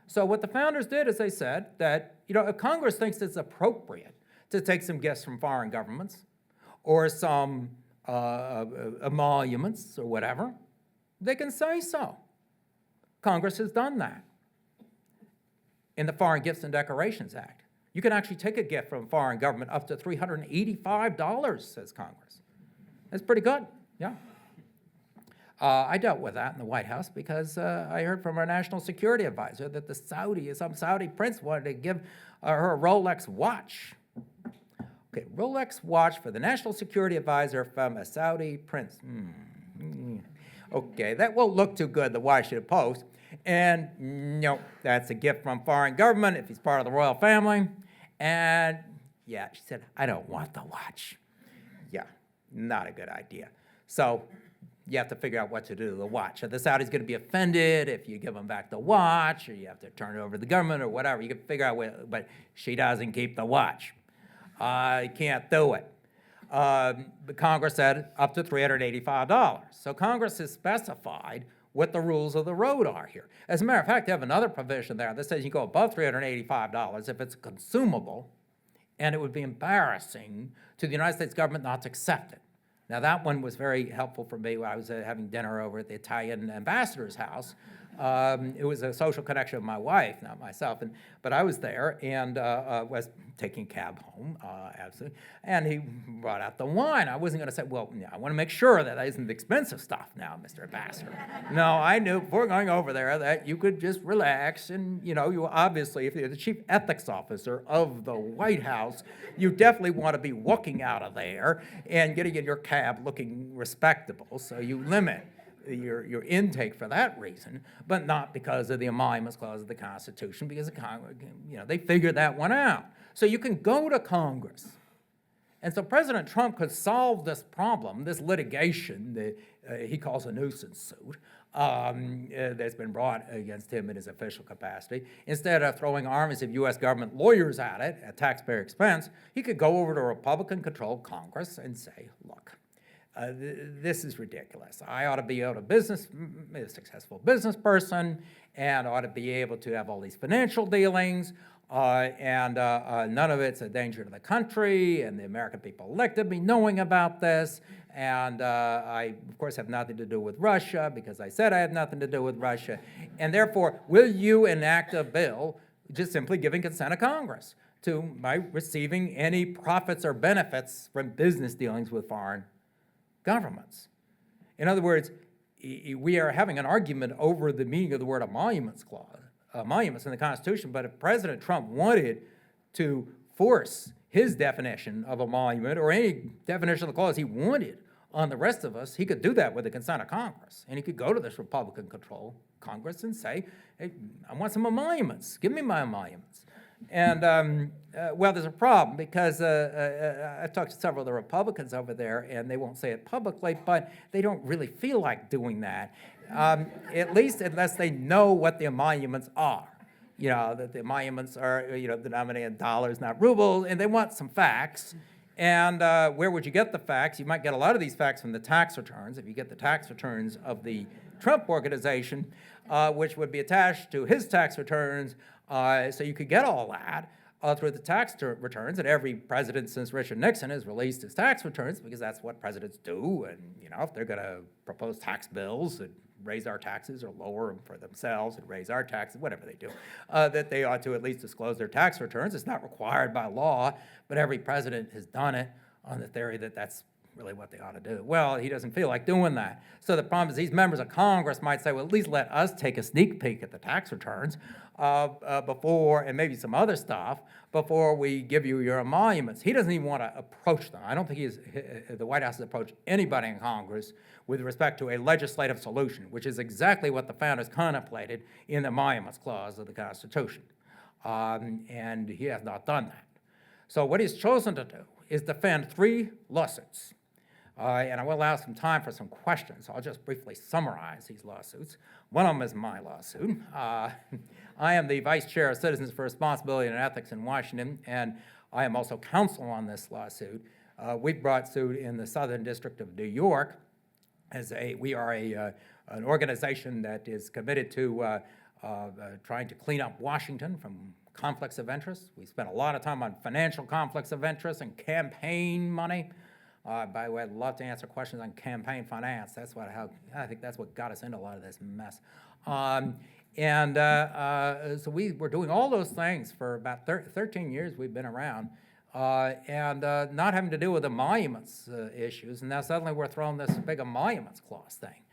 Speaker 2: So what the founders did is they said that, if Congress thinks it's appropriate to take some gifts from foreign governments or some emoluments or whatever, they can say so. Congress has done that in the Foreign Gifts and Decorations Act. You can actually take a gift from a foreign government up to $385, says Congress. That's pretty good, yeah. I dealt with that in the White House because I heard from our national security advisor that some Saudi prince wanted to give her a Rolex watch. Okay, Rolex watch for the national security advisor from a Saudi prince. Okay, that won't look too good, the Washington Post. And no, that's a gift from foreign government if he's part of the royal family. And yeah, she said, I don't want the watch. Yeah, not a good idea. So you have to figure out what to do to the watch. Are the Saudis going to be offended if you give them back the watch, or you have to turn it over to the government or whatever? You can figure out what, but she doesn't keep the watch. You can't do it. But Congress said up to $385. So Congress has specified what the rules of the road are here. As a matter of fact, they have another provision there that says you go above $385 if it's consumable, and it would be embarrassing to the United States government not to accept it. Now, that one was very helpful for me when I was having dinner over at the Italian ambassador's house. It was a social connection of my wife, not myself, but I was there and was taking a cab home, absolutely, and he brought out the wine. I wasn't going to say, well, I want to make sure that isn't expensive stuff now, Mr. Ambassador. No, I knew before going over there that you could just relax and, you obviously, if you're the chief ethics officer of the White House, you definitely want to be walking out of there and getting in your cab looking respectable, so you limit your intake for that reason, but not because of the Emoluments Clause of the Constitution, because they figured that one out. So you can go to Congress. And so President Trump could solve this problem, this litigation that he calls a nuisance suit that's been brought against him in his official capacity. Instead of throwing armies of U.S. government lawyers at it at taxpayer expense, he could go over to a Republican-controlled Congress and say, look, this is ridiculous. I ought to be able to be a successful business person, and ought to be able to have all these financial dealings, and none of it's a danger to the country, and the American people elected me knowing about this, and I, of course, have nothing to do with Russia because I said I have nothing to do with Russia, and therefore, will you enact a bill just simply giving consent of Congress to my receiving any profits or benefits from business dealings with foreign governments? In other words, we are having an argument over the meaning of the word emoluments clause, emoluments in the Constitution, but if President Trump wanted to force his definition of emolument or any definition of the clause he wanted on the rest of us, he could do that with the consent of Congress. And he could go to this Republican-controlled Congress and say, hey, I want some emoluments. Give me my emoluments. And, well, there's a problem because I've talked to several of the Republicans over there, and they won't say it publicly, but they don't really feel like doing that, at least unless they know what the emoluments are. That the emoluments are, denominated in dollars, not rubles, and they want some facts. And where would you get the facts? You might get a lot of these facts from the tax returns. If you get the tax returns of the Trump organization, which would be attached to his tax returns, so you could get all that through the tax returns, and every president since Richard Nixon has released his tax returns because that's what presidents do, and if they're going to propose tax bills that raise our taxes or lower them for themselves and raise our taxes, whatever they do, that they ought to at least disclose their tax returns. It's not required by law, but every president has done it on the theory that that's really what they ought to do. Well, he doesn't feel like doing that. So the problem is these members of Congress might say, well, at least let us take a sneak peek at the tax returns before, and maybe some other stuff, before we give you your emoluments. He doesn't even want to approach them. I don't think the White House has approached anybody in Congress with respect to a legislative solution, which is exactly what the founders contemplated in the Emoluments Clause of the Constitution. And he has not done that. So what he's chosen to do is defend 3 lawsuits. And I will allow some time for some questions. I'll just briefly summarize these lawsuits. One of them is my lawsuit. I am the Vice Chair of Citizens for Responsibility and Ethics in Washington, and I am also counsel on this lawsuit. We brought suit in the Southern District of New York. We are an organization that is committed to trying to clean up Washington from conflicts of interest. We spent a lot of time on financial conflicts of interest and campaign money. By the way, I'd love to answer questions on campaign finance. I think that's what got us into a lot of this mess. So we were doing all those things for about 13 years we've been around, and not having to deal with emoluments issues. And now suddenly we're throwing this big emoluments clause thing.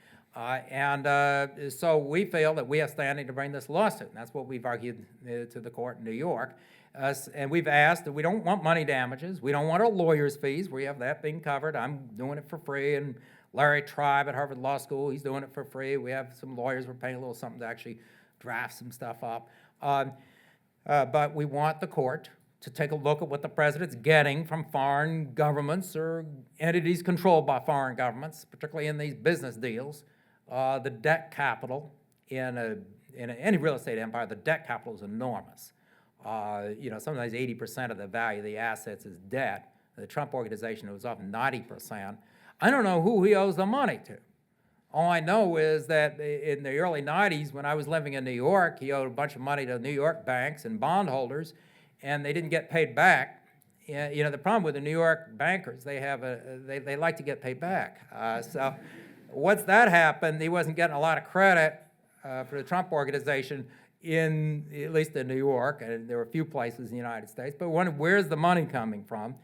Speaker 2: So we feel that we have standing to bring this lawsuit, and that's what we've argued to the court in New York. And we've asked that we don't want money damages. We don't want our lawyers' fees. We have that being covered. I'm doing it for free, and Larry Tribe at Harvard Law School, he's doing it for free. We have some lawyers, we're paying a little something to actually draft some stuff up. But we want the court to take a look at what the president's getting from foreign governments or entities controlled by foreign governments, particularly in these business deals. The debt capital in any real estate empire, the debt capital is enormous. Sometimes 80% of the value of the assets is debt. The Trump organization, it was up 90%. I don't know who he owes the money to. All I know is that in the early 90s, when I was living in New York, he owed a bunch of money to New York banks and bondholders, and they didn't get paid back. The problem with the New York bankers, they like to get paid back. So once that happened, he wasn't getting a lot of credit for the Trump organization, at least in New York, and there were a few places in the United States. But where's the money coming from?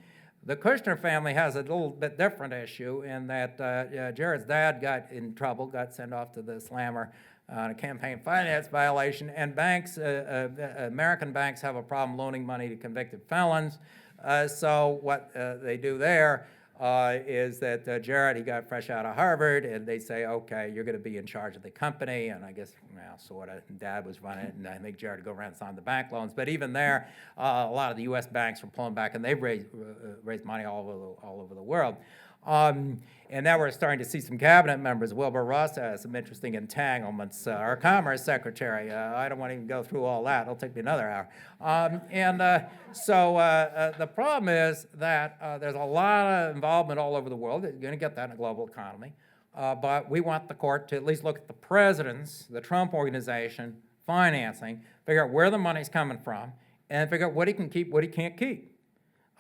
Speaker 2: The Kushner family has a little bit different issue in that Jared's dad got in trouble, got sent off to the slammer on a campaign finance violation, and American banks have a problem loaning money to convicted felons. So what they do there is that Jared, he got fresh out of Harvard, and they say, okay, you're going to be in charge of the company, and I guess, sort of, Dad was running it, and I think Jared would go around and sign the bank loans. But even there, a lot of the U.S. banks are pulling back, and they've raised money all over the world. And now we're starting to see some cabinet members. Wilbur Ross has some interesting entanglements. Our Commerce Secretary, I don't want to even go through all that. It'll take me another hour. So the problem is that there's a lot of involvement all over the world. You're going to get that in a global economy. But we want the court to at least look at the president's, the Trump organization, financing, figure out where the money's coming from, and figure out what he can keep, what he can't keep.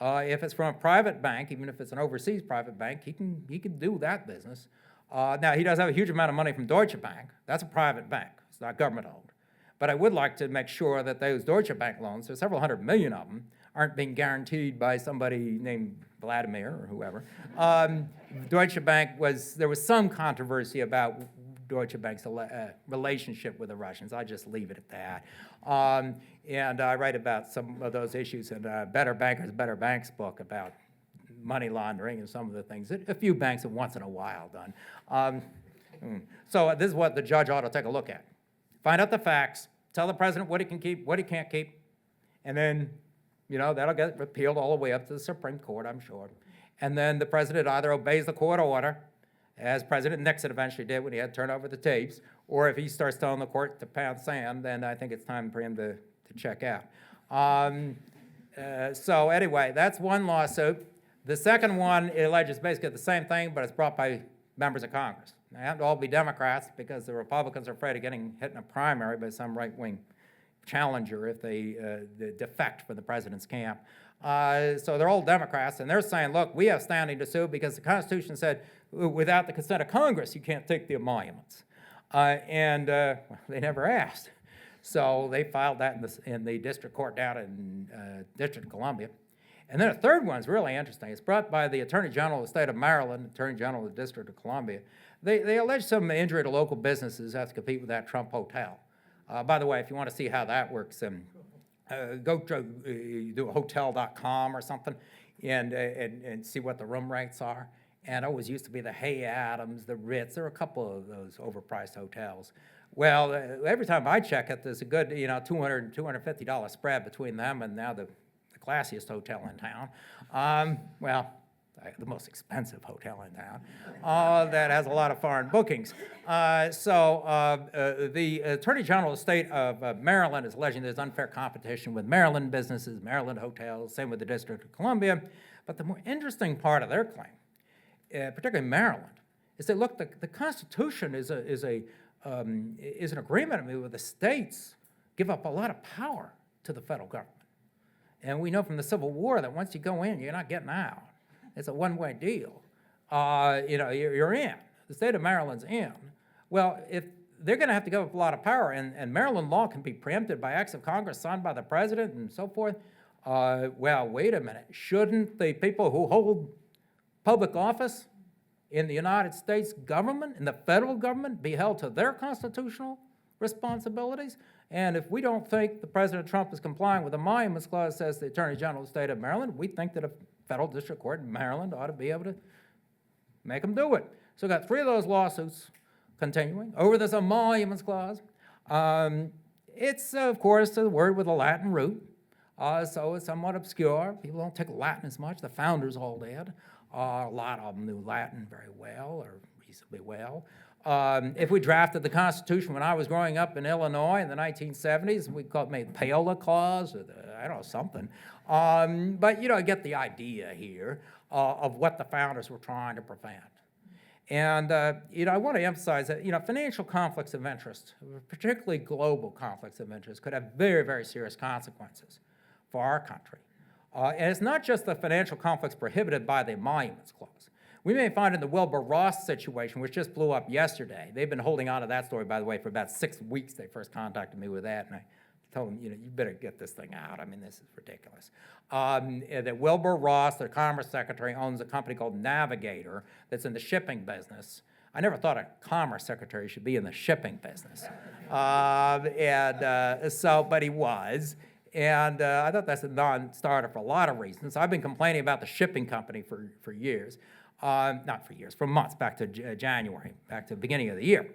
Speaker 2: If it's from a private bank, even if it's an overseas private bank, he can do that business. Now, he does have a huge amount of money from Deutsche Bank. That's a private bank. It's not government-owned. But I would like to make sure that those Deutsche Bank loans, there's several hundred million of them, aren't being guaranteed by somebody named Vladimir or whoever. Deutsche Bank there was some controversy about Deutsche Bank's relationship with the Russians. I just leave it at that. And I write about some of those issues in Better Bankers, Better Banks book about money laundering and some of the things that a few banks have once in a while done. So this is what the judge ought to take a look at. Find out the facts, tell the president what he can keep, what he can't keep, and then, that'll get repealed all the way up to the Supreme Court, I'm sure. And then the president either obeys the court order, as President Nixon eventually did when he had to turn over the tapes, or if he starts telling the court to pound sand, then I think it's time for him to check out. So anyway, that's one lawsuit. The second one alleges basically the same thing, but it's brought by members of Congress. They have to all be Democrats because the Republicans are afraid of getting hit in a primary by some right-wing challenger if they defect from the president's camp. So they're all Democrats, and they're saying, look, we have standing to sue because the Constitution said without the consent of Congress, you can't take the emoluments. They never asked. So they filed that in the district court down in District of Columbia. And then a third one's really interesting. It's brought by the Attorney General of the state of Maryland, Attorney General of the District of Columbia. They allege some injury to local businesses that have to compete with that Trump hotel. By the way, if you want to see how that works, go to do a hotel.com or something and see what the room rates are. And it always used to be the Hay Adams, the Ritz. There are a couple of those overpriced hotels. Well, every time I check it, there's a good, $200 $250 spread between them and now the classiest hotel in town. The most expensive hotel in town that has a lot of foreign bookings. The Attorney General of the state of Maryland is alleging there's unfair competition with Maryland businesses, Maryland hotels, same with the District of Columbia. But the more interesting part of their claim, particularly Maryland, is that, look, the Constitution is an agreement where the states give up a lot of power to the federal government. And we know from the Civil War that once you go in, you're not getting out. It's a one-way deal. You're in. The state of Maryland's in. Well, if they're going to have to give up a lot of power, and Maryland law can be preempted by acts of Congress signed by the president and so forth, wait a minute. Shouldn't the people who hold public office in the United States government, in the federal government, be held to their constitutional responsibilities? And if we don't think the President Trump is complying with the Emoluments Clause, says the Attorney General of the state of Maryland, we think that a federal district court in Maryland ought to be able to make them do it. So we've got 3 of those lawsuits continuing over this Emoluments Clause. It's, of course, a word with a Latin root, so it's somewhat obscure. People don't take Latin as much. The founders all did. A lot of them knew Latin very well, or reasonably well. If we drafted the Constitution when I was growing up in Illinois in the 1970s, we made Paola Clause, or something. But I get the idea here of what the founders were trying to prevent. And I want to emphasize that financial conflicts of interest, particularly global conflicts of interest, could have very, very serious consequences for our country. And it's not just the financial conflicts prohibited by the Emoluments Clause. We may find in the Wilbur Ross situation, which just blew up yesterday. They've been holding on to that story, by the way, for about 6 weeks. They first contacted me with that, and I told them, you better get this thing out. I mean, this is ridiculous. That Wilbur Ross, the Commerce Secretary, owns a company called Navigator that's in the shipping business. I never thought a Commerce Secretary should be in the shipping business. But he was. And I thought that's a non-starter for a lot of reasons. I've been complaining about the shipping company for years. Not for years, for months, back to January, back to the beginning of the year.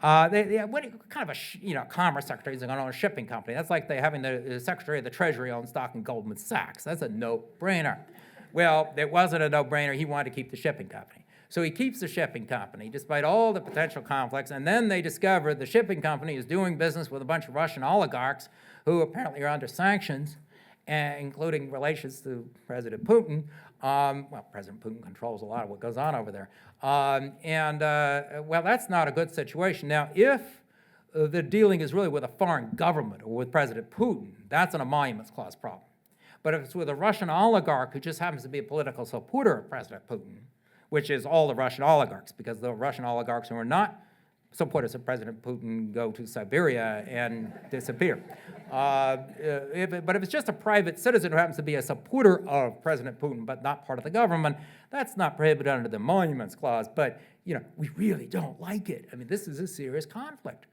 Speaker 2: What kind of a Commerce Secretary is going to own a shipping company? That's like having the Secretary of the Treasury own stock in Goldman Sachs. That's a no-brainer. Well, it wasn't a no-brainer. He wanted to keep the shipping company. So he keeps the shipping company, despite all the potential conflicts, and then they discover the shipping company is doing business with a bunch of Russian oligarchs who apparently are under sanctions, including relations to President Putin. President Putin controls a lot of what goes on over there. That's not a good situation. Now, if the dealing is really with a foreign government or with President Putin, that's an Emoluments Clause problem. But if it's with a Russian oligarch who just happens to be a political supporter of President Putin, which is all the Russian oligarchs, because the Russian oligarchs who are not supporters of President Putin go to Siberia and disappear. But if it's just a private citizen who happens to be a supporter of President Putin but not part of the government, that's not prohibited under the Emoluments Clause. But we really don't like it. I mean, this is a serious conflict,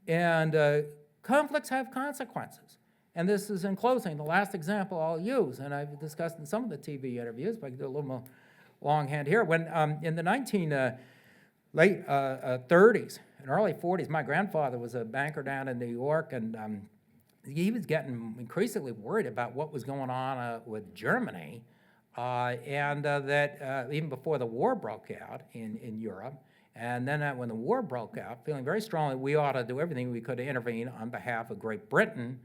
Speaker 2: and conflicts have consequences. And this is, in closing, the last example I'll use, and I've discussed in some of the TV interviews, but I can do a little more longhand here. When in the late 30s and early 40s, my grandfather was a banker down in New York, and he was getting increasingly worried about what was going on with Germany, and that even before the war broke out in Europe, and then when the war broke out, feeling very strongly we ought to do everything we could to intervene on behalf of Great Britain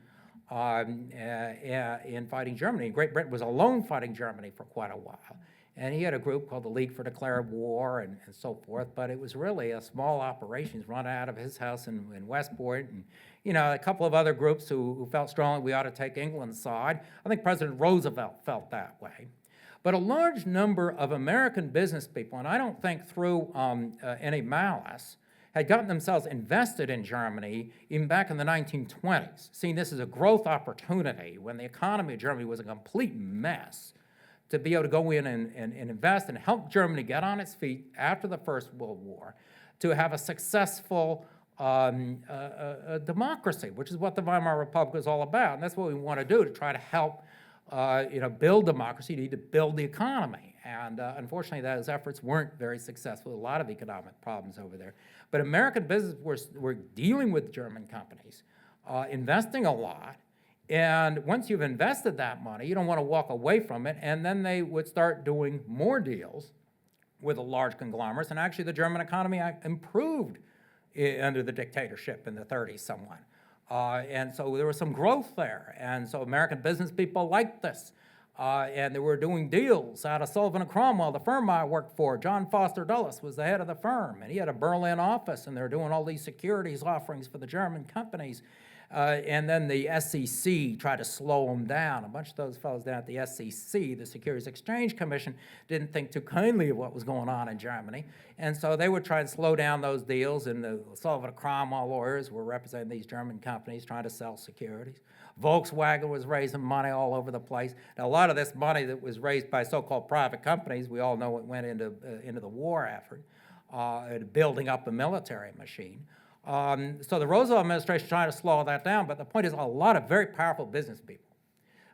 Speaker 2: in fighting Germany. Great Britain was alone fighting Germany for quite a while. And he had a group called the League for Declared War and so forth, but it was really a small operation run out of his house in Westport. And, a couple of other groups who felt strongly we ought to take England's side. I think President Roosevelt felt that way. But a large number of American business people, and I don't think through any malice, had gotten themselves invested in Germany even back in the 1920s, seeing this as a growth opportunity when the economy of Germany was a complete mess. to be able to go in and invest and help Germany get on its feet after the First World War, to have a successful democracy, which is what the Weimar Republic is all about. And that's what we want to do, to try to help build democracy. You need to build the economy. And unfortunately, those efforts weren't very successful. A lot of economic problems over there. But American business were dealing with German companies, investing a lot. And once you've invested that money, you don't want to walk away from it. And then they would start doing more deals with the large conglomerates. And actually, the German economy improved under the dictatorship in the 30s somewhat. And so there was some growth there. And so American business people liked this. And they were doing deals out of Sullivan and Cromwell, the firm I worked for. John Foster Dulles was the head of the firm, and he had a Berlin office, and they were doing all these securities offerings for the German companies. And then the SEC tried to slow them down. A bunch of those fellows down at the SEC, the Securities Exchange Commission, didn't think too kindly of what was going on in Germany. And so they would try and slow down those deals, and the Sullivan and Cromwell lawyers were representing these German companies trying to sell securities. Volkswagen was raising money all over the place. Now, a lot of this money that was raised by so-called private companies, we all know it went into the war effort, building up a military machine. So the Roosevelt administration tried to slow that down, but the point is a lot of very powerful business people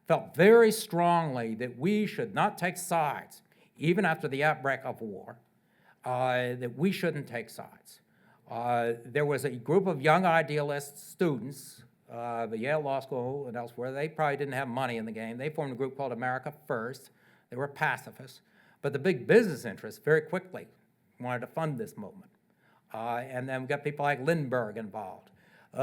Speaker 2: felt very strongly that we should not take sides, even after the outbreak of war, that we shouldn't take sides. There was a group of young idealist students, the Yale Law School and elsewhere. They probably didn't have money in the game. They formed a group called America First. They were pacifists. But the big business interests very quickly wanted to fund this movement. And then we got people like Lindbergh involved.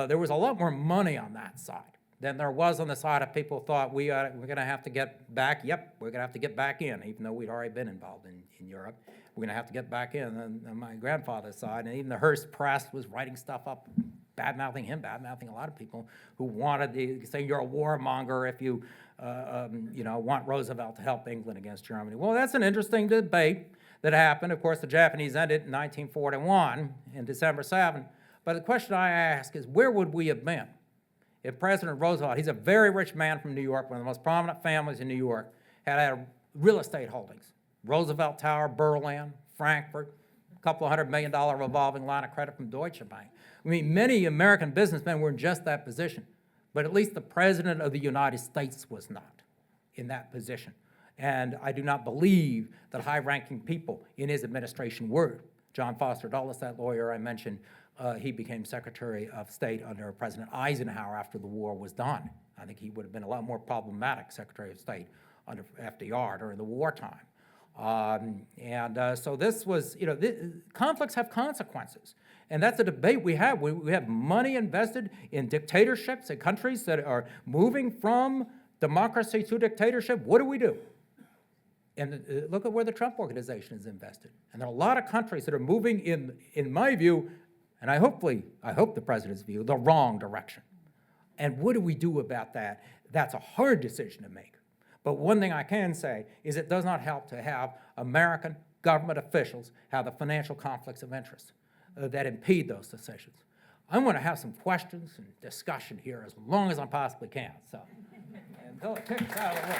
Speaker 2: There was a lot more money on that side than there was on the side of people who thought we're going to have to get back. Yep, we're going to have to get back in, even though we'd already been involved in Europe. We're going to have to get back in on my grandfather's side. And even the Hearst press was writing stuff up, bad-mouthing him, bad-mouthing a lot of people who wanted to say you're a warmonger if you want Roosevelt to help England against Germany. Well, that's an interesting debate that happened. Of course, the Japanese ended in 1941, in December 7. But the question I ask is, where would we have been if President Roosevelt, he's a very rich man from New York, one of the most prominent families in New York, had real estate holdings, Roosevelt Tower, Berlin, Frankfurt, a couple of $100 million revolving line of credit from Deutsche Bank. I mean, many American businessmen were in just that position, but at least the President of the United States was not in that position. And I do not believe that high-ranking people in his administration were. John Foster Dulles, that lawyer I mentioned, he became Secretary of State under President Eisenhower after the war was done. I think he would have been a lot more problematic Secretary of State under FDR during the wartime. So this was, conflicts have consequences. And that's a debate we have. We have money invested in dictatorships, in countries that are moving from democracy to dictatorship. What do? And look at where the Trump Organization is invested. And there are a lot of countries that are moving in my view, and I hope the president's view, the wrong direction. And what do we do about that? That's a hard decision to make. But one thing I can say is it does not help to have American government officials have the financial conflicts of interest that impede those decisions. I want to have some questions and discussion here as long as I possibly can. So, until it kicks out of the way.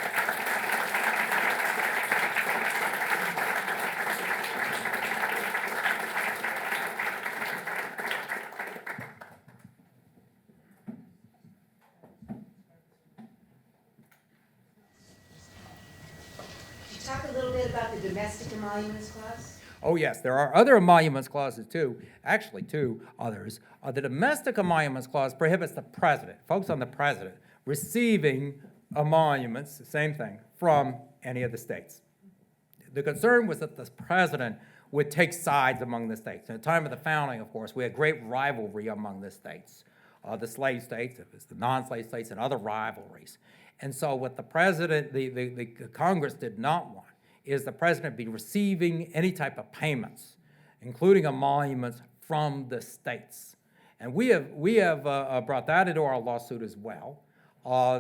Speaker 3: Talk a little bit about the domestic emoluments clause.
Speaker 2: Oh, yes, there are other emoluments clauses, too. Actually, two others. The domestic emoluments clause prohibits the president, folks on the president, receiving emoluments, the same thing, from any of the states. The concern was that the president would take sides among the states. At the time of the founding, of course, we had great rivalry among the states. The slave states, it was the non-slave states, and other rivalries. And so what the president, the Congress did not want is the president be receiving any type of payments, including emoluments from the states. And we have brought that into our lawsuit as well.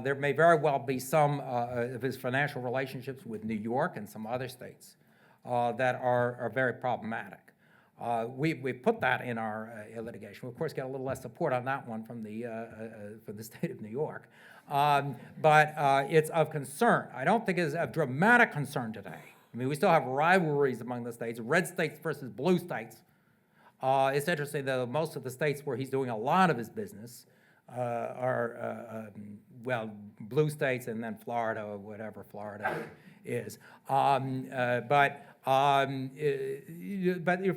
Speaker 2: There may very well be some of his financial relationships with New York and some other states that are very problematic. We put that in our litigation. We, of course, get a little less support on that one from the state of New York. But it's of concern. I don't think it's of dramatic concern today. I mean, we still have rivalries among the states, red states versus blue states. It's interesting, though, most of the states where he's doing a lot of his business are, well, blue states and then Florida, or whatever Florida is. But for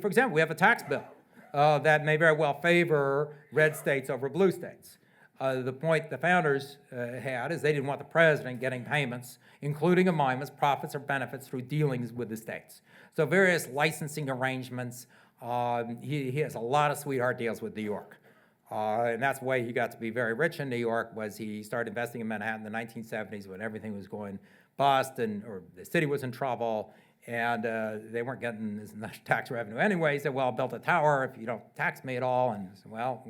Speaker 2: example, we have a tax bill that may very well favor red states over blue states. The point the founders had is they didn't want the president getting payments, including emoluments, profits, or benefits through dealings with the states. So various licensing arrangements. He has a lot of sweetheart deals with New York. And that's the way he got to be very rich in New York, was he started investing in Manhattan in the 1970s when everything was going bust or the city was in trouble, and they weren't getting as much tax revenue anyway. He said, well, I'll build a tower if you don't tax me at all. And I said, well,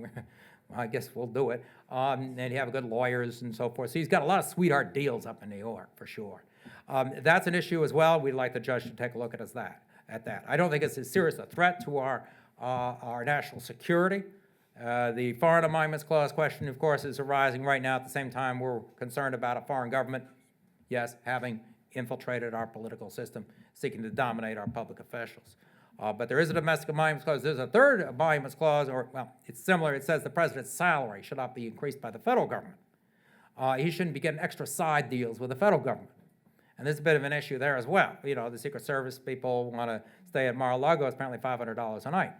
Speaker 2: I guess we'll do it. And you have good lawyers and so forth. So he's got a lot of sweetheart deals up in New York, for sure. That's an issue as well. We'd like the judge to take a look at that. I don't think it's as serious a threat to our national security. The Foreign Emoluments Clause question, of course, is arising right now. At the same time, we're concerned about a foreign government, yes, having infiltrated our political system, seeking to dominate our public officials. But there is a domestic emoluments clause. There's a third emoluments clause, it's similar. It says the president's salary should not be increased by the federal government. He shouldn't be getting extra side deals with the federal government. And there's a bit of an issue there as well. You know, the Secret Service people want to stay at Mar-a-Lago. It's apparently $500 a night.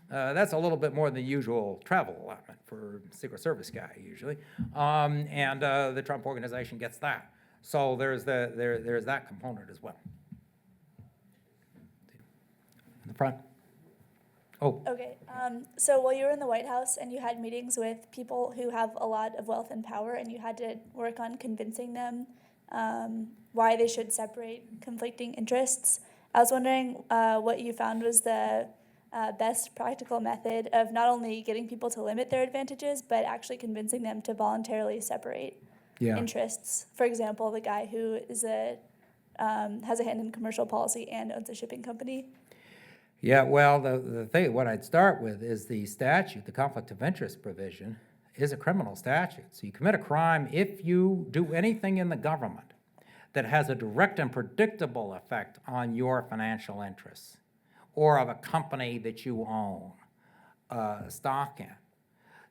Speaker 2: That's a little bit more than the usual travel allotment for a Secret Service guy, usually. And the Trump organization gets that. So there's that component as well. In the front. Oh.
Speaker 4: Okay, so while you were in the White House and you had meetings with people who have a lot of wealth and power, and you had to work on convincing them why they should separate conflicting interests, I was wondering what you found was the best practical method of not only getting people to limit their advantages, but actually convincing them to voluntarily separate interests. For example, the guy who is has a hand in commercial policy and owns a shipping company.
Speaker 2: Yeah, well, the thing, what I'd start with is the statute, the conflict of interest provision, is a criminal statute. So you commit a crime if you do anything in the government that has a direct and predictable effect on your financial interests or of a company that you own stock in.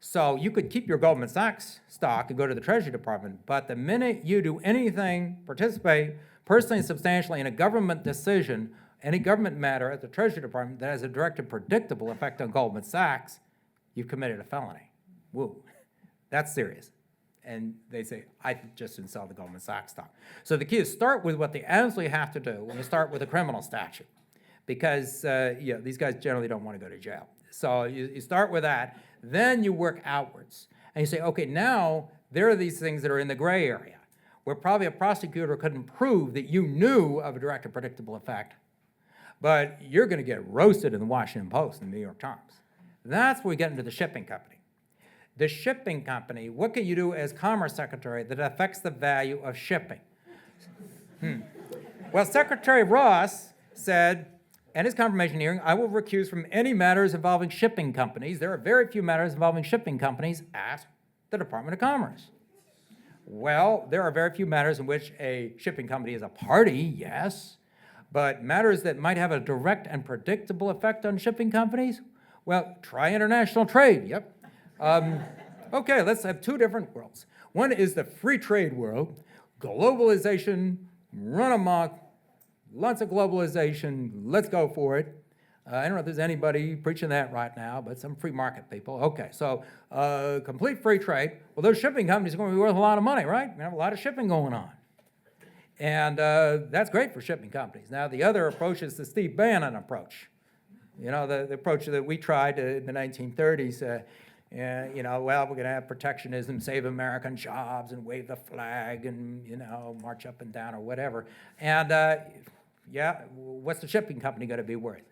Speaker 2: So you could keep your Goldman Sachs stock and go to the Treasury Department, but the minute you do anything, participate personally and substantially in a government decision, any government matter at the Treasury Department that has a direct and predictable effect on Goldman Sachs, you've committed a felony. Woo, that's serious. And they say, I just didn't sell the Goldman Sachs stock. So the key is start with what they absolutely have to do when you start with a criminal statute, because these guys generally don't want to go to jail. So you start with that, then you work outwards. And you say, okay, now there are these things that are in the gray area, where probably a prosecutor couldn't prove that you knew of a direct and predictable effect, but you're going to get roasted in the Washington Post and the New York Times. That's where we get into the shipping company. The shipping company, what can you do as Commerce Secretary that affects the value of shipping? Well, Secretary Ross said at his confirmation hearing, I will recuse from any matters involving shipping companies. There are very few matters involving shipping companies at the Department of Commerce. Well, there are very few matters in which a shipping company is a party, yes, but matters that might have a direct and predictable effect on shipping companies, well, try international trade, yep. Okay, let's have two different worlds. One is the free trade world, globalization, run amok, lots of globalization, let's go for it. I don't know if there's anybody preaching that right now, but some free market people. Okay, so complete free trade. Well, those shipping companies are going to be worth a lot of money, right? We have a lot of shipping going on. And that's great for shipping companies. Now, the other approach is the Steve Bannon approach. You know, the approach that we tried in the 1930s, well, we're going to have protectionism, save American jobs, and wave the flag, and, march up and down or whatever. And, what's the shipping company going to be worth?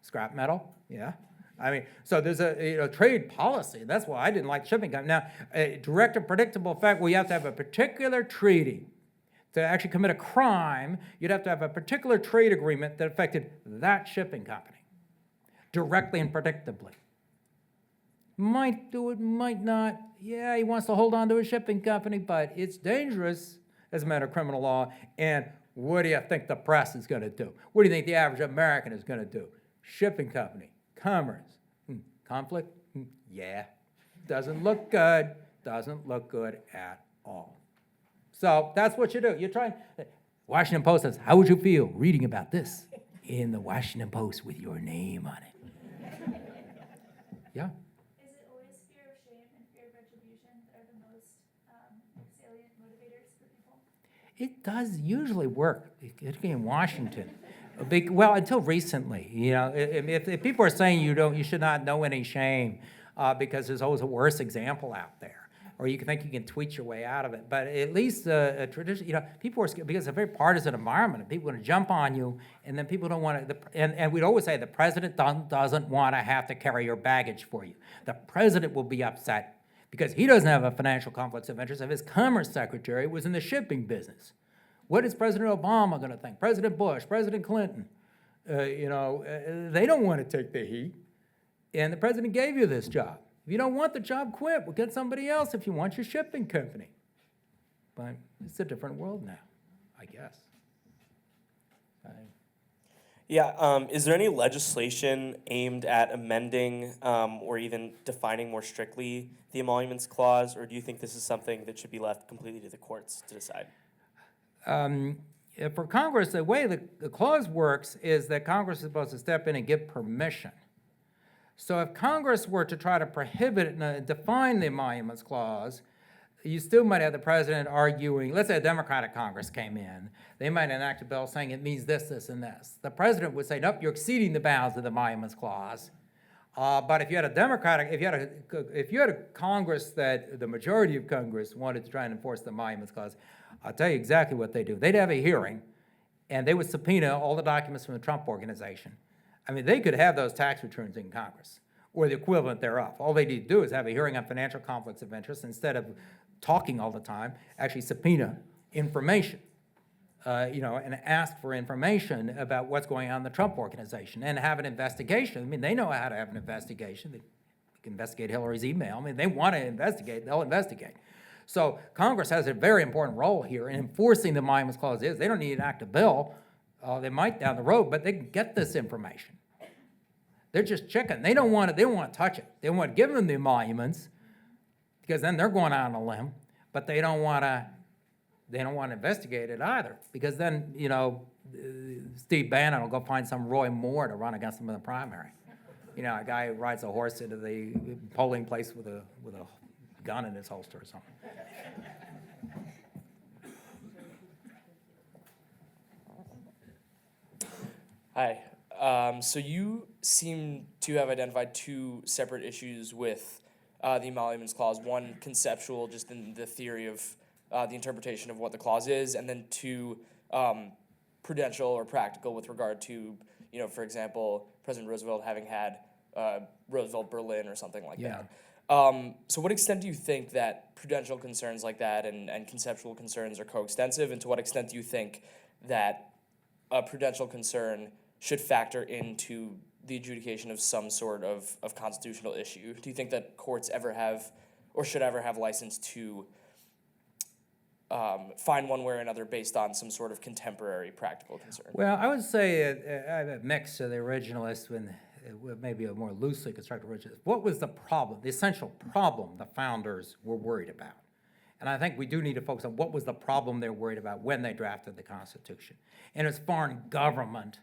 Speaker 2: Scrap metal? Yeah. I mean, so there's a trade policy. That's why I didn't like shipping company. Now, a direct and predictable effect, well, you have to have a particular treaty. To actually commit a crime, you'd have to have a particular trade agreement that affected that shipping company. directly and predictably. Might do it, might not. Yeah, he wants to hold on to a shipping company, but it's dangerous as a matter of criminal law. And what do you think the press is going to do? What do you think the average American is going to do? Shipping company, commerce, conflict? Yeah, doesn't look good. Doesn't look good at all. So that's what you do. You try. Washington Post says, how would you feel reading about this in the Washington Post with your name on it? Yeah.
Speaker 4: Is it always fear of shame and fear of retribution that are the most salient motivators for people?
Speaker 2: It does usually work, particularly in Washington. Well, until recently, if people are saying you should not know any shame because there's always a worse example out there, or you can think you can tweet your way out of it. But at least a tradition, people are scared because it's a very partisan environment, and people are going to jump on you, and then people don't want to. And we'd always say the president doesn't want to have to carry your baggage for you. The president will be upset because he doesn't have a financial conflict of interest if his commerce secretary was in the shipping business. What is President Obama going to think? President Bush, President Clinton? They don't want to take the heat. And the president gave you this job. If you don't want the job, quit. We'll get somebody else if you want your shipping company. But it's a different world now, I guess.
Speaker 5: Yeah, is there any legislation aimed at amending or even defining more strictly the Emoluments Clause, or do you think this is something that should be left completely to the courts to decide?
Speaker 2: For Congress, the way the clause works is that Congress is supposed to step in and give permission. So if Congress were to try to prohibit and define the Emoluments Clause, you still might have the president arguing, let's say a Democratic Congress came in, they might enact a bill saying it means this, this, and this. The president would say, nope, you're exceeding the bounds of the Emoluments Clause. But if you had a Congress that the majority of Congress wanted to try and enforce the Emoluments Clause, I'll tell you exactly what they do. They'd have a hearing, and they would subpoena all the documents from the Trump Organization. I mean, they could have those tax returns in Congress, or the equivalent thereof. All they need to do is have a hearing on financial conflicts of interest instead of talking all the time, actually subpoena information, and ask for information about what's going on in the Trump Organization and have an investigation. I mean, they know how to have an investigation. They can investigate Hillary's email. I mean, they want to investigate, they'll investigate. So Congress has a very important role here in enforcing the Emoluments Clause. They don't need to enact a bill. They might down the road, but they can get this information. They're just checking. They don't want to touch it. They want to give them the emoluments because then they're going out on a limb, but they don't want to investigate it either because then, Steve Bannon will go find some Roy Moore to run against him in the primary. A guy who rides a horse into the polling place with a gun in his holster or something.
Speaker 5: Hi. So you seem to have identified two separate issues with the Emoluments Clause. One, conceptual, just in the theory of the interpretation of what the clause is, and then two, prudential or practical with regard to, for example, President Roosevelt having had Roosevelt Berlin or something like that. So what extent do you think that prudential concerns like that and conceptual concerns are coextensive, and to what extent do you think that a prudential concern should factor into the adjudication of some sort of constitutional issue? Do you think that courts ever have or should ever have license to find one way or another based on some sort of contemporary practical concern?
Speaker 2: Well, I would say I have a mix of the originalists and maybe a more loosely constructed originalist. What was the problem, the essential problem the founders were worried about? And I think we do need to focus on what was the problem they were worried about when they drafted the Constitution. And it's foreign governments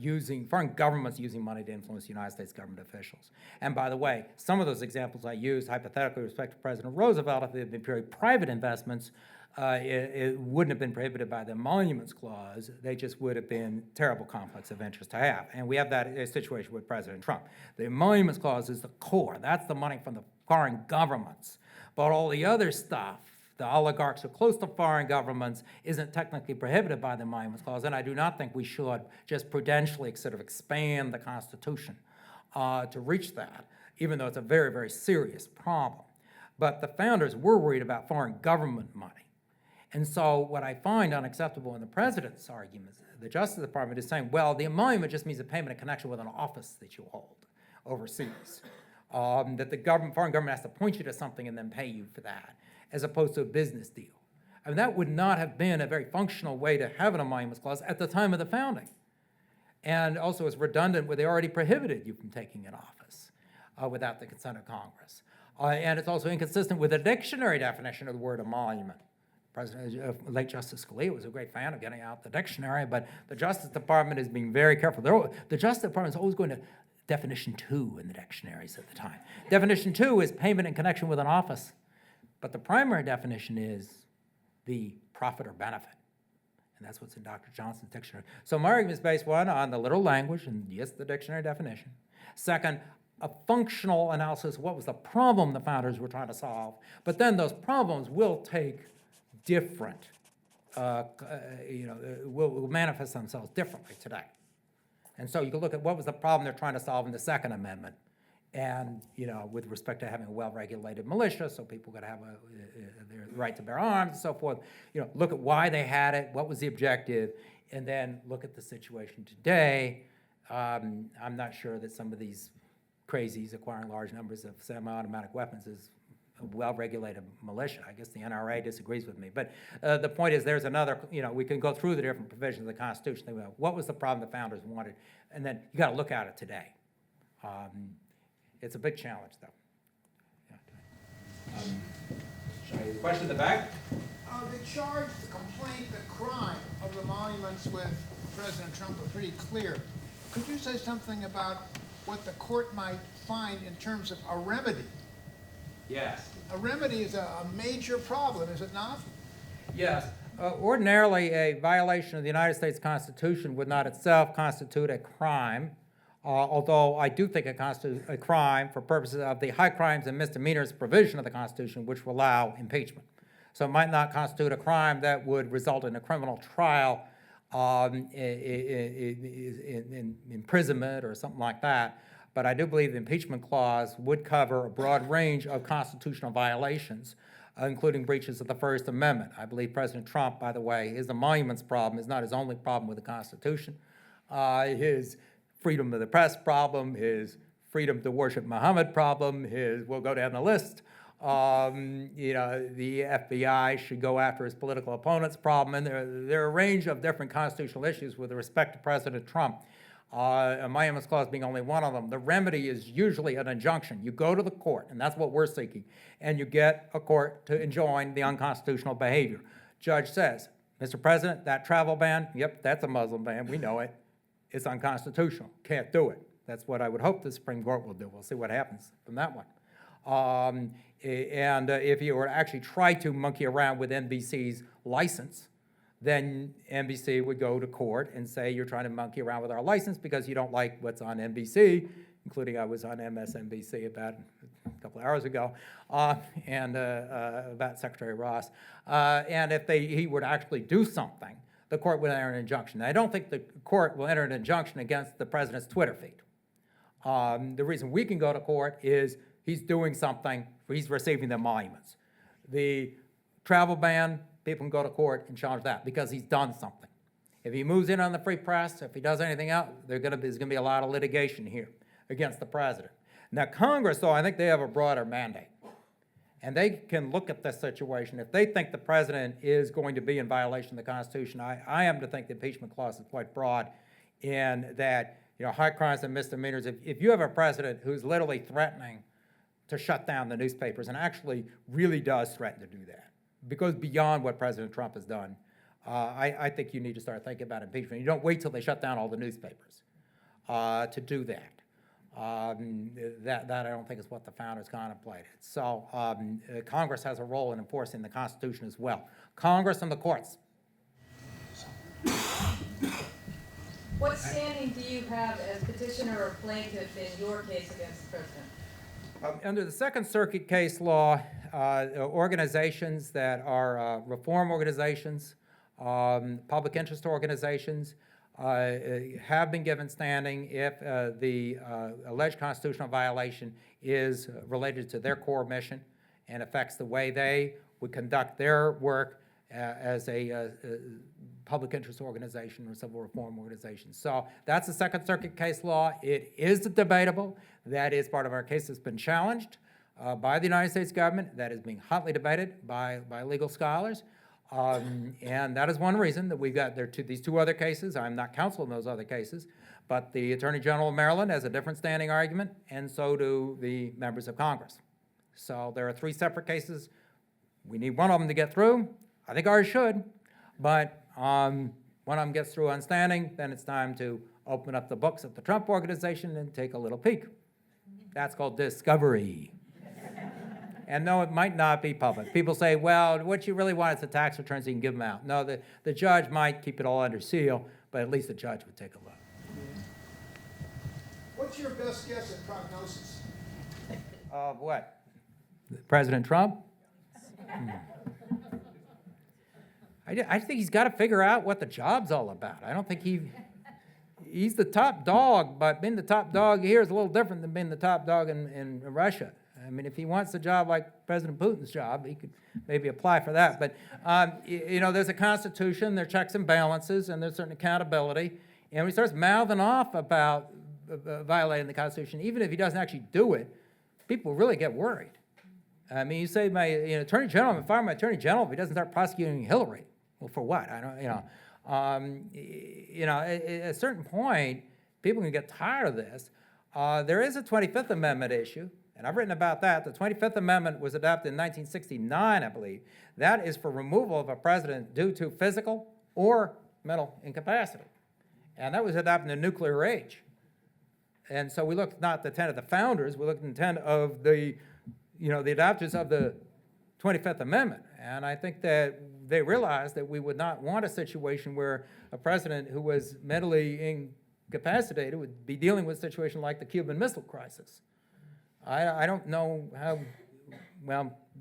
Speaker 2: using money to influence the United States government officials. And by the way, some of those examples I used hypothetically with respect to President Roosevelt, if they had been purely private investments, it wouldn't have been prohibited by the Emoluments Clause. They just would have been terrible conflicts of interest to have. And we have that situation with President Trump. The Emoluments Clause is the core. That's the money from the foreign governments. But all the other stuff, the oligarchs who are close to foreign governments, isn't technically prohibited by the Emoluments Clause, and I do not think we should just prudentially sort of expand the Constitution to reach that, even though it's a very, very serious problem. But the founders were worried about foreign government money. And so what I find unacceptable in the president's arguments, the Justice Department is saying, well, the emolument just means a payment in connection with an office that you hold overseas. That the foreign government has to point you to something and then pay you for that, as opposed to a business deal. I mean, that would not have been a very functional way to have an emoluments clause at the time of the founding. And also it's redundant where they already prohibited you from taking an office without the consent of Congress. And it's also inconsistent with the dictionary definition of the word emolument. Late Justice Scalia was a great fan of getting out the dictionary, but the Justice Department is being very careful. The Justice Department is always going to definition 2 in the dictionaries at the time. Definition 2 is payment in connection with an office, but the primary definition is the profit or benefit. And that's what's in Dr. Johnson's dictionary. So my argument is based, one, on the literal language, and yes, the dictionary definition. Second, a functional analysis of what was the problem the founders were trying to solve. But then those problems will take different, will manifest themselves differently today. And so you can look at what was the problem they're trying to solve in the Second Amendment. And, with respect to having a well-regulated militia, so people could have their right to bear arms and so forth, look at why they had it, what was the objective, and then look at the situation today. I'm not sure that some of these crazies acquiring large numbers of semi-automatic weapons is a well-regulated militia. I guess the NRA disagrees with me. But the point is there's another, we can go through the different provisions of the Constitution. Think about what was the problem the founders wanted, and then you got to look at it today. It's a big challenge, though. Yeah. Shall I question in the back?
Speaker 6: The charge, the complaint, the crime of the emoluments with President Trump are pretty clear. Could you say something about what the court might find in terms of a remedy?
Speaker 2: Yes.
Speaker 6: A remedy is a major problem, is it not?
Speaker 2: Yes. Ordinarily, a violation of the United States Constitution would not itself constitute a crime, although I do think it constitutes a crime for purposes of the high crimes and misdemeanors provision of the Constitution, which will allow impeachment. So it might not constitute a crime that would result in a criminal trial, imprisonment or something like that. But I do believe the impeachment clause would cover a broad range of constitutional violations, including breaches of the First Amendment. I believe President Trump, by the way, his emoluments problem is not his only problem with the Constitution. His freedom of the press problem, his freedom to worship Muhammad problem, we'll go down the list. The FBI should go after his political opponents problem, and there are a range of different constitutional issues with respect to President Trump. Emoluments clause being only one of them. The remedy is usually an injunction. You go to the court, and that's what we're seeking, and you get a court to enjoin the unconstitutional behavior. Judge says, Mr. President, that travel ban, yep, that's a Muslim ban, we know it. It's unconstitutional, can't do it. That's what I would hope the Supreme Court will do. We'll see what happens from that one. If you were to actually try to monkey around with NBC's license, then NBC would go to court and say, you're trying to monkey around with our license because you don't like what's on NBC, including I was on MSNBC about a couple of hours ago, about Secretary Ross. And if he were to actually do something, the court would enter an injunction. Now, I don't think the court will enter an injunction against the president's Twitter feed. The reason we can go to court is he's doing something, he's receiving the emoluments. The travel ban, people can go to court and challenge that because he's done something. If he moves in on the free press, if he does anything else, there's going to be a lot of litigation here against the president. Now, Congress, though, I think they have a broader mandate. And they can look at this situation. If they think the president is going to be in violation of the Constitution, I happen to think the impeachment clause is quite broad in that, high crimes and misdemeanors, if you have a president who's literally threatening to shut down the newspapers and actually really does threaten to do that, because beyond what President Trump has done, I think you need to start thinking about impeachment. You don't wait till they shut down all the newspapers to do that. That I don't think is what the founders contemplated. So Congress has a role in enforcing the Constitution as well. Congress and the courts.
Speaker 7: What standing do you have as petitioner or plaintiff in your case against the president?
Speaker 2: Under the Second Circuit case law, organizations that are reform organizations, public interest organizations, have been given standing if the alleged constitutional violation is related to their core mission and affects the way they would conduct their work as a public interest organization or civil reform organization. So that's the Second Circuit case law. It is debatable. That is part of our case that's been challenged by the United States government. That is being hotly debated by legal scholars. And that is one reason that we've got these two other cases. I'm not counsel in those other cases, but the Attorney General of Maryland has a different standing argument, and so do the members of Congress. So there are three separate cases. We need one of them to get through. I think ours should, but one of them gets through on standing, then it's time to open up the books at the Trump Organization and take a little peek. That's called discovery. And no, it might not be public. People say, well, what you really want is the tax returns so you can give them out. No, the judge might keep it all under seal, but at least the judge would take a look.
Speaker 6: What's your best guess at prognosis?
Speaker 2: Of what? President Trump? I think he's got to figure out what the job's all about. I don't think he's the top dog, but being the top dog here is a little different than being the top dog in Russia. I mean, if he wants a job like President Putin's job, he could maybe apply for that. But, there's a constitution, there are checks and balances, and there's certain accountability. And when he starts mouthing off about violating the Constitution, even if he doesn't actually do it, people really get worried. I mean, you say my Attorney General, I'm going to fire my Attorney General if he doesn't start prosecuting Hillary. Well, for what? I don't, at a certain point, people can get tired of this. There is a 25th Amendment issue, and I've written about that. The 25th Amendment was adopted in 1969, I believe. That is for removal of a president due to physical or mental incapacity. And that was adopted in the nuclear age. And so we looked not at the intent of the founders, we looked at the intent of the adopters of the 25th Amendment. And I think that they realized that we would not want a situation where a president who was mentally incapacitated would be dealing with a situation like the Cuban Missile Crisis. I don't know how,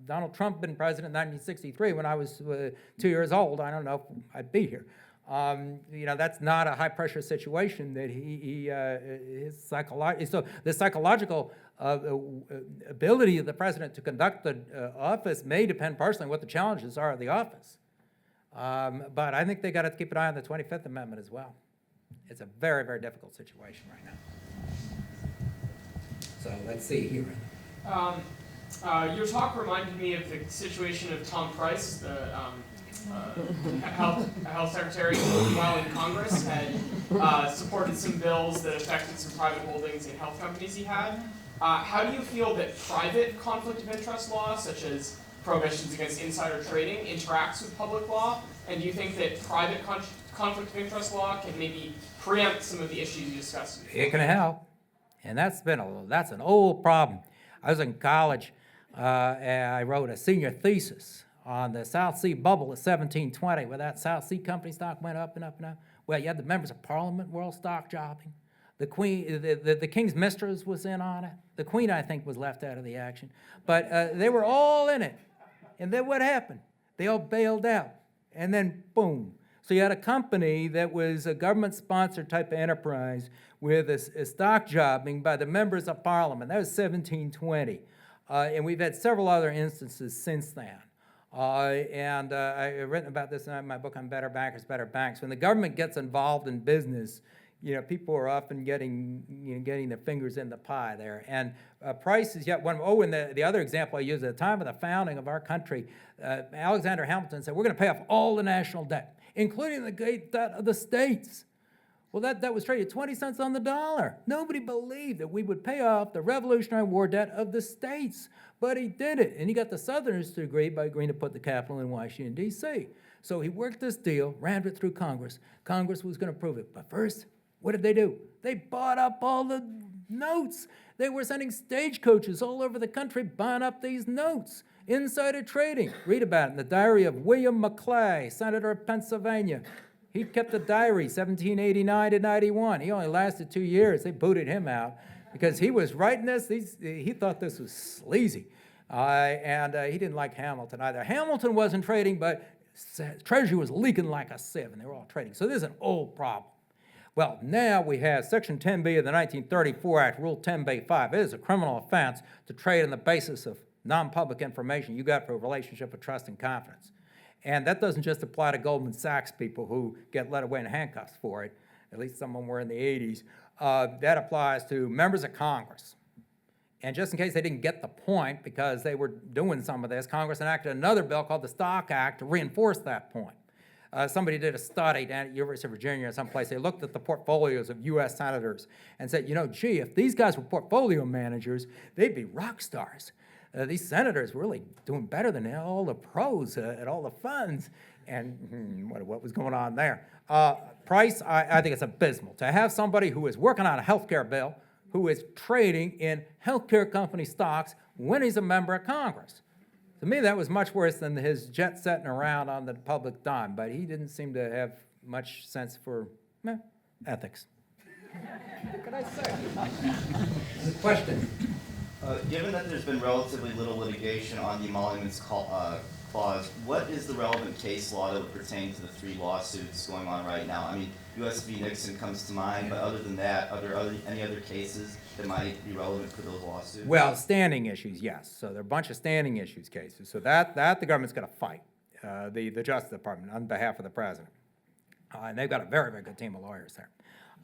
Speaker 2: Donald Trump been president in 1963 when I was 2 years old. I don't know if I'd be here. That's not a high-pressure situation that so the psychological ability of the president to conduct the office may depend partially on what the challenges are of the office. But I think they got to keep an eye on the 25th Amendment as well. It's a very, very difficult situation right now. So let's see here.
Speaker 8: Your talk reminded me of the situation of Tom Price, the health secretary, while in Congress, had supported some bills that affected some private holdings in health companies he had. How do you feel that private conflict of interest law, such as prohibitions against insider trading, interacts with public law? And do you think that private conflict of interest law can maybe preempt some of the issues you discussed?
Speaker 2: It can help, and that's an old problem. I was in college, and I wrote a senior thesis on the South Sea bubble of 1720, where that South Sea company stock went up and up and up. Well, you had the members of Parliament were all stock jobbing. The Queen, the King's mistress was in on it. The Queen, I think, was left out of the action. But they were all in it. And then what happened? They all bailed out. And then, boom. So you had a company that was a government-sponsored type of enterprise with a stock jobbing by the members of Parliament. That was 1720. And we've had several other instances since then. I've written about this in my book on Better Bankers, Better Banks. When the government gets involved in business, people are often getting their fingers in the pie there. And Price is yet one. Oh, and the other example I use, at the time of the founding of our country, Alexander Hamilton said, we're going to pay off all the national debt, including the great debt of the states. Well, that was traded 20 cents on the dollar. Nobody believed that we would pay off the Revolutionary War debt of the states, but he did it. And he got the Southerners to agree by agreeing to put the capital in Washington, D.C. So he worked this deal, ran it through Congress. Congress was going to approve it. But first, what did they do? They bought up all the notes. They were sending stagecoaches all over the country buying up these notes. Insider trading. Read about it in the diary of William McClay, senator of Pennsylvania. He kept a diary, 1789 to 91. He only lasted 2 years. They booted him out because he was writing this. He thought this was sleazy. And he didn't like Hamilton either. Hamilton wasn't trading, but Treasury was leaking like a sieve, and they were all trading. So this is an old problem. Well, now we have Section 10B of the 1934 Act, Rule 10B-5. It is a criminal offense to trade on the basis of non-public information you got for a relationship of trust and confidence. And that doesn't just apply to Goldman Sachs people who get led away in handcuffs for it. At least some of them were in the 80s. That applies to members of Congress. And just in case they didn't get the point, because they were doing some of this, Congress enacted another bill called the Stock Act to reinforce that point. Somebody did a study down at the University of Virginia or someplace. They looked at the portfolios of U.S. senators and said, gee, if these guys were portfolio managers, they'd be rock stars. These senators were really doing better than all the pros at all the funds. And what was going on there? Price, I think it's abysmal. To have somebody who is working on a health care bill, who is trading in healthcare company stocks when he's a member of Congress. To me, that was much worse than his jet setting around on the public dime, but he didn't seem to have much sense for ethics. What could I say? Question?
Speaker 9: Given that there's been relatively little litigation on the emoluments clause, what is the relevant case law that would pertain to the 3 lawsuits going on right now? I mean, U.S. v. Nixon comes to mind, but other than that, are there any other cases that might be relevant for those lawsuits?
Speaker 2: Well, standing issues, yes. So there are a bunch of standing issues cases. So that the government's going to fight, the Justice Department, on behalf of the president. And they've got a very, very good team of lawyers there.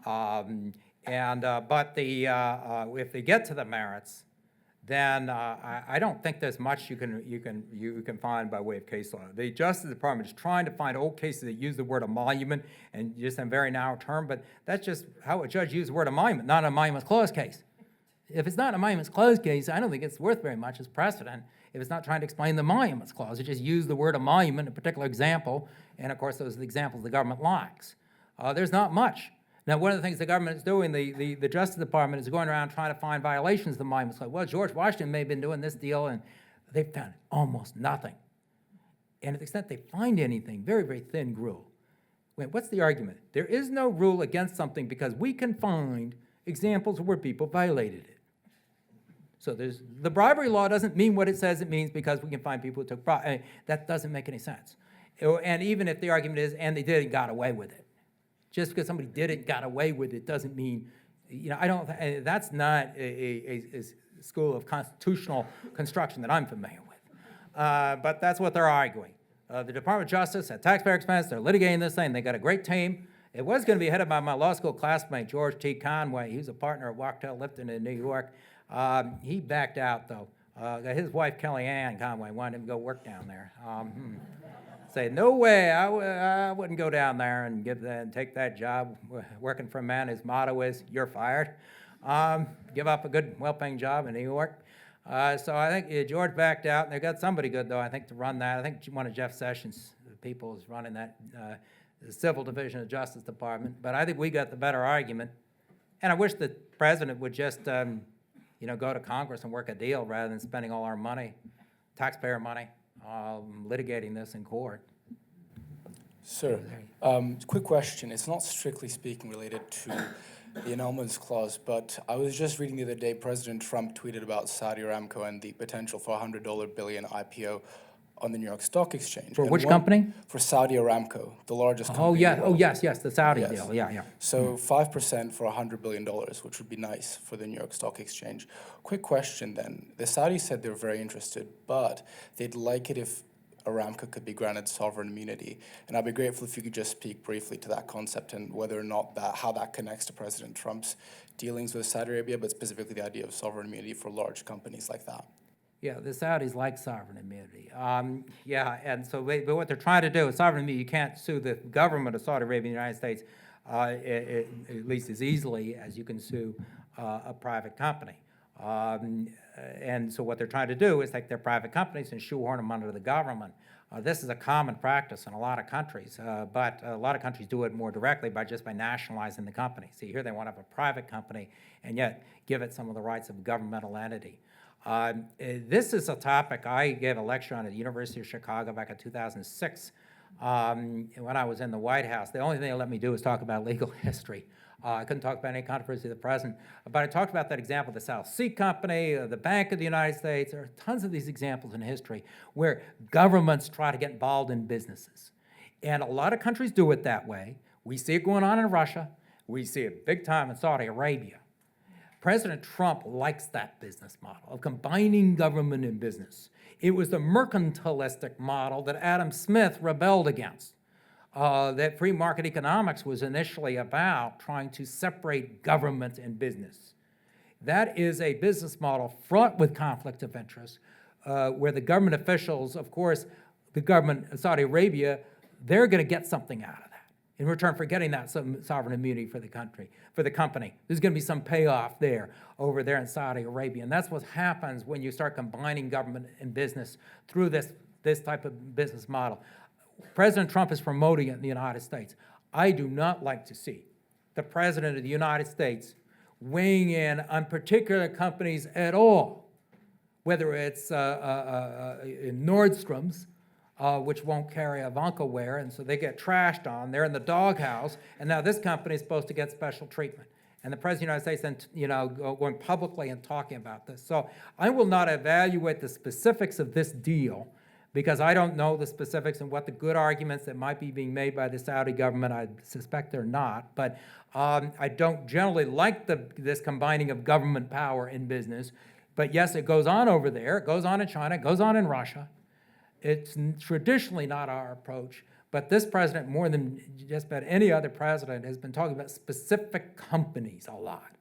Speaker 2: But if they get to the merits, then I don't think there's much you can find by way of case law. The Justice Department is trying to find old cases that use the word emolument and just in a very narrow term, but that's just how a judge uses the word emolument, not an emoluments clause case. If it's not an emoluments clause case, I don't think it's worth very much as precedent. If it's not trying to explain the emoluments clause, it just used the word emolument in a particular example, and of course those are the examples the government likes. There's not much. Now, one of the things the government is doing, the Justice Department is going around trying to find violations of the emoluments clause. Well, George Washington may have been doing this deal, and they've done almost nothing. And to the extent they find anything, very, very thin gruel. Wait, what's the argument? There is no rule against something because we can find examples where people violated it. So the bribery law doesn't mean what it says it means because we can find people who took bribery. That doesn't make any sense. And even if the argument is, and they did it and got away with it. Just because somebody did it and got away with it doesn't mean, that's not a school of constitutional construction that I'm familiar with. But that's what they're arguing. The Department of Justice, at taxpayer expense, they're litigating this thing. They got a great team. It was going to be headed by my law school classmate, George T. Conway. He was a partner at Wachtell Lipton in New York. He backed out, though. His wife, Kelly Ann Conway, wanted him to go work down there. Say, no way, I wouldn't go down there and take that job working for a man whose motto is, you're fired. Give up a good, well-paying job in New York. So I think George backed out, and they got somebody good, though, I think, to run that. I think one of Jeff Sessions' people is running that, the Civil Division of the Justice Department. But I think we got the better argument. And I wish the president would just, go to Congress and work a deal rather than spending all our money, taxpayer money, litigating this in court.
Speaker 10: Sir, quick question. It's not strictly speaking related to the annulments clause, but I was just reading the other day, President Trump tweeted about Saudi Aramco and the potential for a $100 billion IPO on the New York Stock Exchange.
Speaker 2: For which company?
Speaker 10: For Saudi Aramco, the largest company.
Speaker 2: Yes, the Saudi
Speaker 10: Yes.
Speaker 2: deal, yeah.
Speaker 10: So 5% for $100 billion, which would be nice for the New York Stock Exchange. Quick question then. The Saudis said they're very interested, but they'd like it if Aramco could be granted sovereign immunity. And I'd be grateful if you could just speak briefly to that concept and whether or not how that connects to President Trump's dealings with Saudi Arabia, but specifically the idea of sovereign immunity for large companies like that.
Speaker 2: Yeah, the Saudis like sovereign immunity. And so but what they're trying to do is sovereign immunity. You can't sue the government of Saudi Arabia in the United States at least as easily as you can sue a private company. And so what they're trying to do is take their private companies and shoehorn them under the government. This is a common practice in a lot of countries, but a lot of countries do it more directly by nationalizing the company. See, here they want to have a private company and yet give it some of the rights of a governmental entity. This is a topic I gave a lecture on at the University of Chicago back in 2006 when I was in the White House. The only thing they let me do was talk about legal history. I couldn't talk about any controversy of the present, but I talked about that example, the South Sea Company, the Bank of the United States. There are tons of these examples in history where governments try to get involved in businesses. And a lot of countries do it that way. We see it going on in Russia. We see it big time in Saudi Arabia. President Trump likes that business model of combining government and business. It was the mercantilistic model that Adam Smith rebelled against. That free market economics was initially about trying to separate government and business. That is a business model fraught with conflict of interest, where the government officials, of course, the government of Saudi Arabia, they're going to get something out of that in return for getting that some sovereign immunity for the country, for the company. There's going to be some payoff there, over there in Saudi Arabia. And that's what happens when you start combining government and business through this type of business model. President Trump is promoting it in the United States. I do not like to see the President of the United States weighing in on particular companies at all, whether it's in Nordstrom's, which won't carry Ivanka wear, and so they get trashed on. They're in the doghouse, and now this company is supposed to get special treatment. And the President of the United States then, going publicly and talking about this. So I will not evaluate the specifics of this deal, because I don't know the specifics and what the good arguments that might be being made by the Saudi government. I suspect they're not, but I don't generally like this combining of government power in business. But yes, it goes on over there, it goes on in China, it goes on in Russia. It's traditionally not our approach, but this president, more than just about any other president, has been talking about specific companies a lot,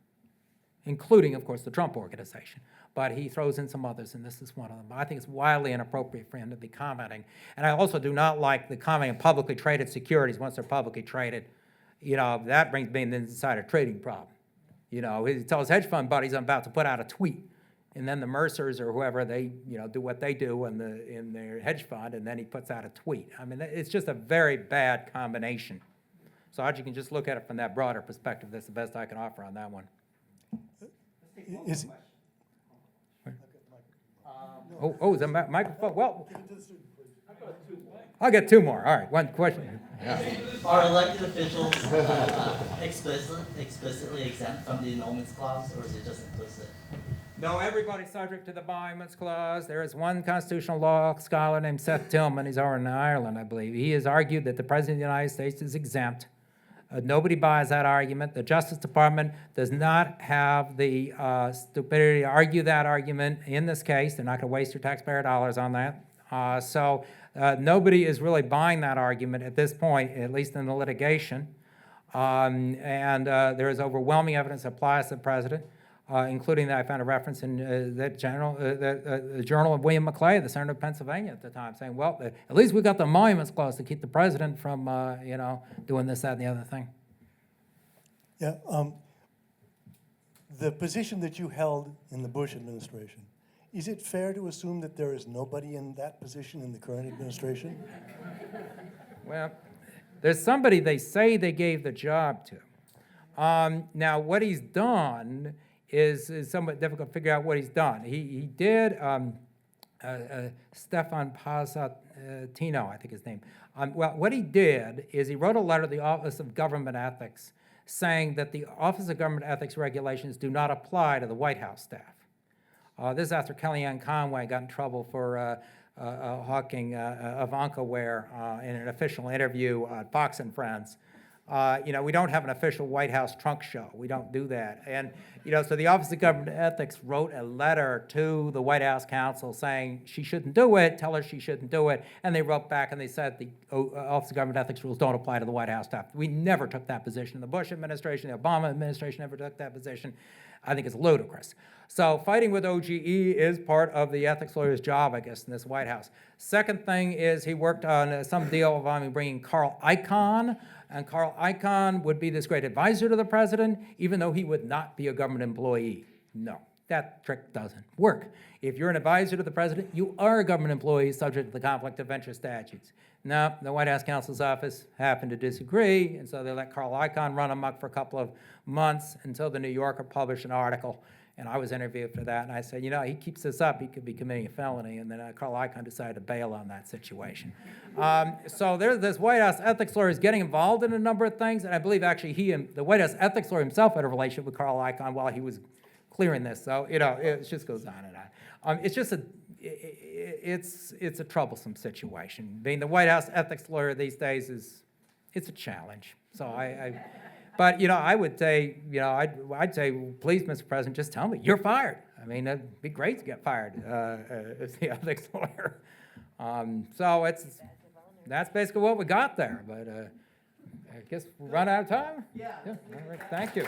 Speaker 2: including, of course, the Trump Organization. But he throws in some others, and this is one of them. I think it's wildly inappropriate for him to be commenting. And I also do not like the comment on publicly traded securities once they're publicly traded. That brings me inside a trading problem. He tells hedge fund buddies, I'm about to put out a tweet. And then the Mercers or whoever, they do what they do in their hedge fund, and then he puts out a tweet. I mean, it's just a very bad combination. So you can just look at it from that broader perspective. That's the best I can offer on that one.
Speaker 11: Is,
Speaker 2: Is that microphone? Well, I'll get two more. All right, one question. Yeah.
Speaker 12: Are elected officials explicitly exempt from the Emoluments Clause, or is it just implicit?
Speaker 2: No, everybody's subject to the Emoluments Clause. There is one constitutional law scholar named Seth Tillman. He's over in Ireland, I believe. He has argued that the President of the United States is exempt. Nobody buys that argument. The Justice Department does not have the stupidity to argue that argument in this case. They're not going to waste your taxpayer dollars on that. So nobody is really buying that argument at this point, at least in the litigation. There is overwhelming evidence that applies to the president, including that I found a reference in the Journal of William McClay, the senator of Pennsylvania at the time, saying, well, at least we got the Emoluments Clause to keep the president from, doing this, that, and the other thing.
Speaker 11: yeah, the position that you held in the Bush administration, is it fair to assume that there is nobody in that position in the current administration?
Speaker 2: Well, there's somebody they say they gave the job to. Now, what he's done is somewhat difficult to figure out what he's done. He did, Stefan Pasatino, I think his name. Well, what he did is he wrote a letter to the Office of Government Ethics saying that the Office of Government Ethics regulations do not apply to the White House staff. This is after Kellyanne Conway got in trouble for hawking Ivanka wear in an official interview on Fox and Friends. We don't have an official White House trunk show. We don't do that. And, so the Office of Government Ethics wrote a letter to the White House counsel saying she shouldn't do it, tell her she shouldn't do it. And they wrote back and they said the Office of Government Ethics rules don't apply to the White House staff. We never took that position. The Bush administration, the Obama administration never took that position. I think it's ludicrous. So fighting with OGE is part of the ethics lawyer's job, I guess, in this White House. Second thing is he worked on some deal involving bringing Carl Icahn, and Carl Icahn would be this great advisor to the president, even though he would not be a government employee. No, that trick doesn't work. If you're an advisor to the president, you are a government employee subject to the conflict of interest statutes. No, the White House counsel's office happened to disagree, and so they let Carl Icahn run amok for a couple of months until the New Yorker published an article. And I was interviewed for that, and I said, he keeps this up, he could be committing a felony. And then Carl Icahn decided to bail on that situation. So there's this White House ethics lawyer is getting involved in a number of things, and I believe actually he and the White House ethics lawyer himself had a relationship with Carl Icahn while he was clearing this. So it just goes on and on. It's just it's a troublesome situation. Being the White House ethics lawyer these days it's a challenge. So But, I would say, I'd say, please, Mr. President, just tell me, you're fired. I mean, it'd be great to get fired as the ethics lawyer. So that's basically what we got there, but I guess we're run out of time? Yeah. All right, thank you.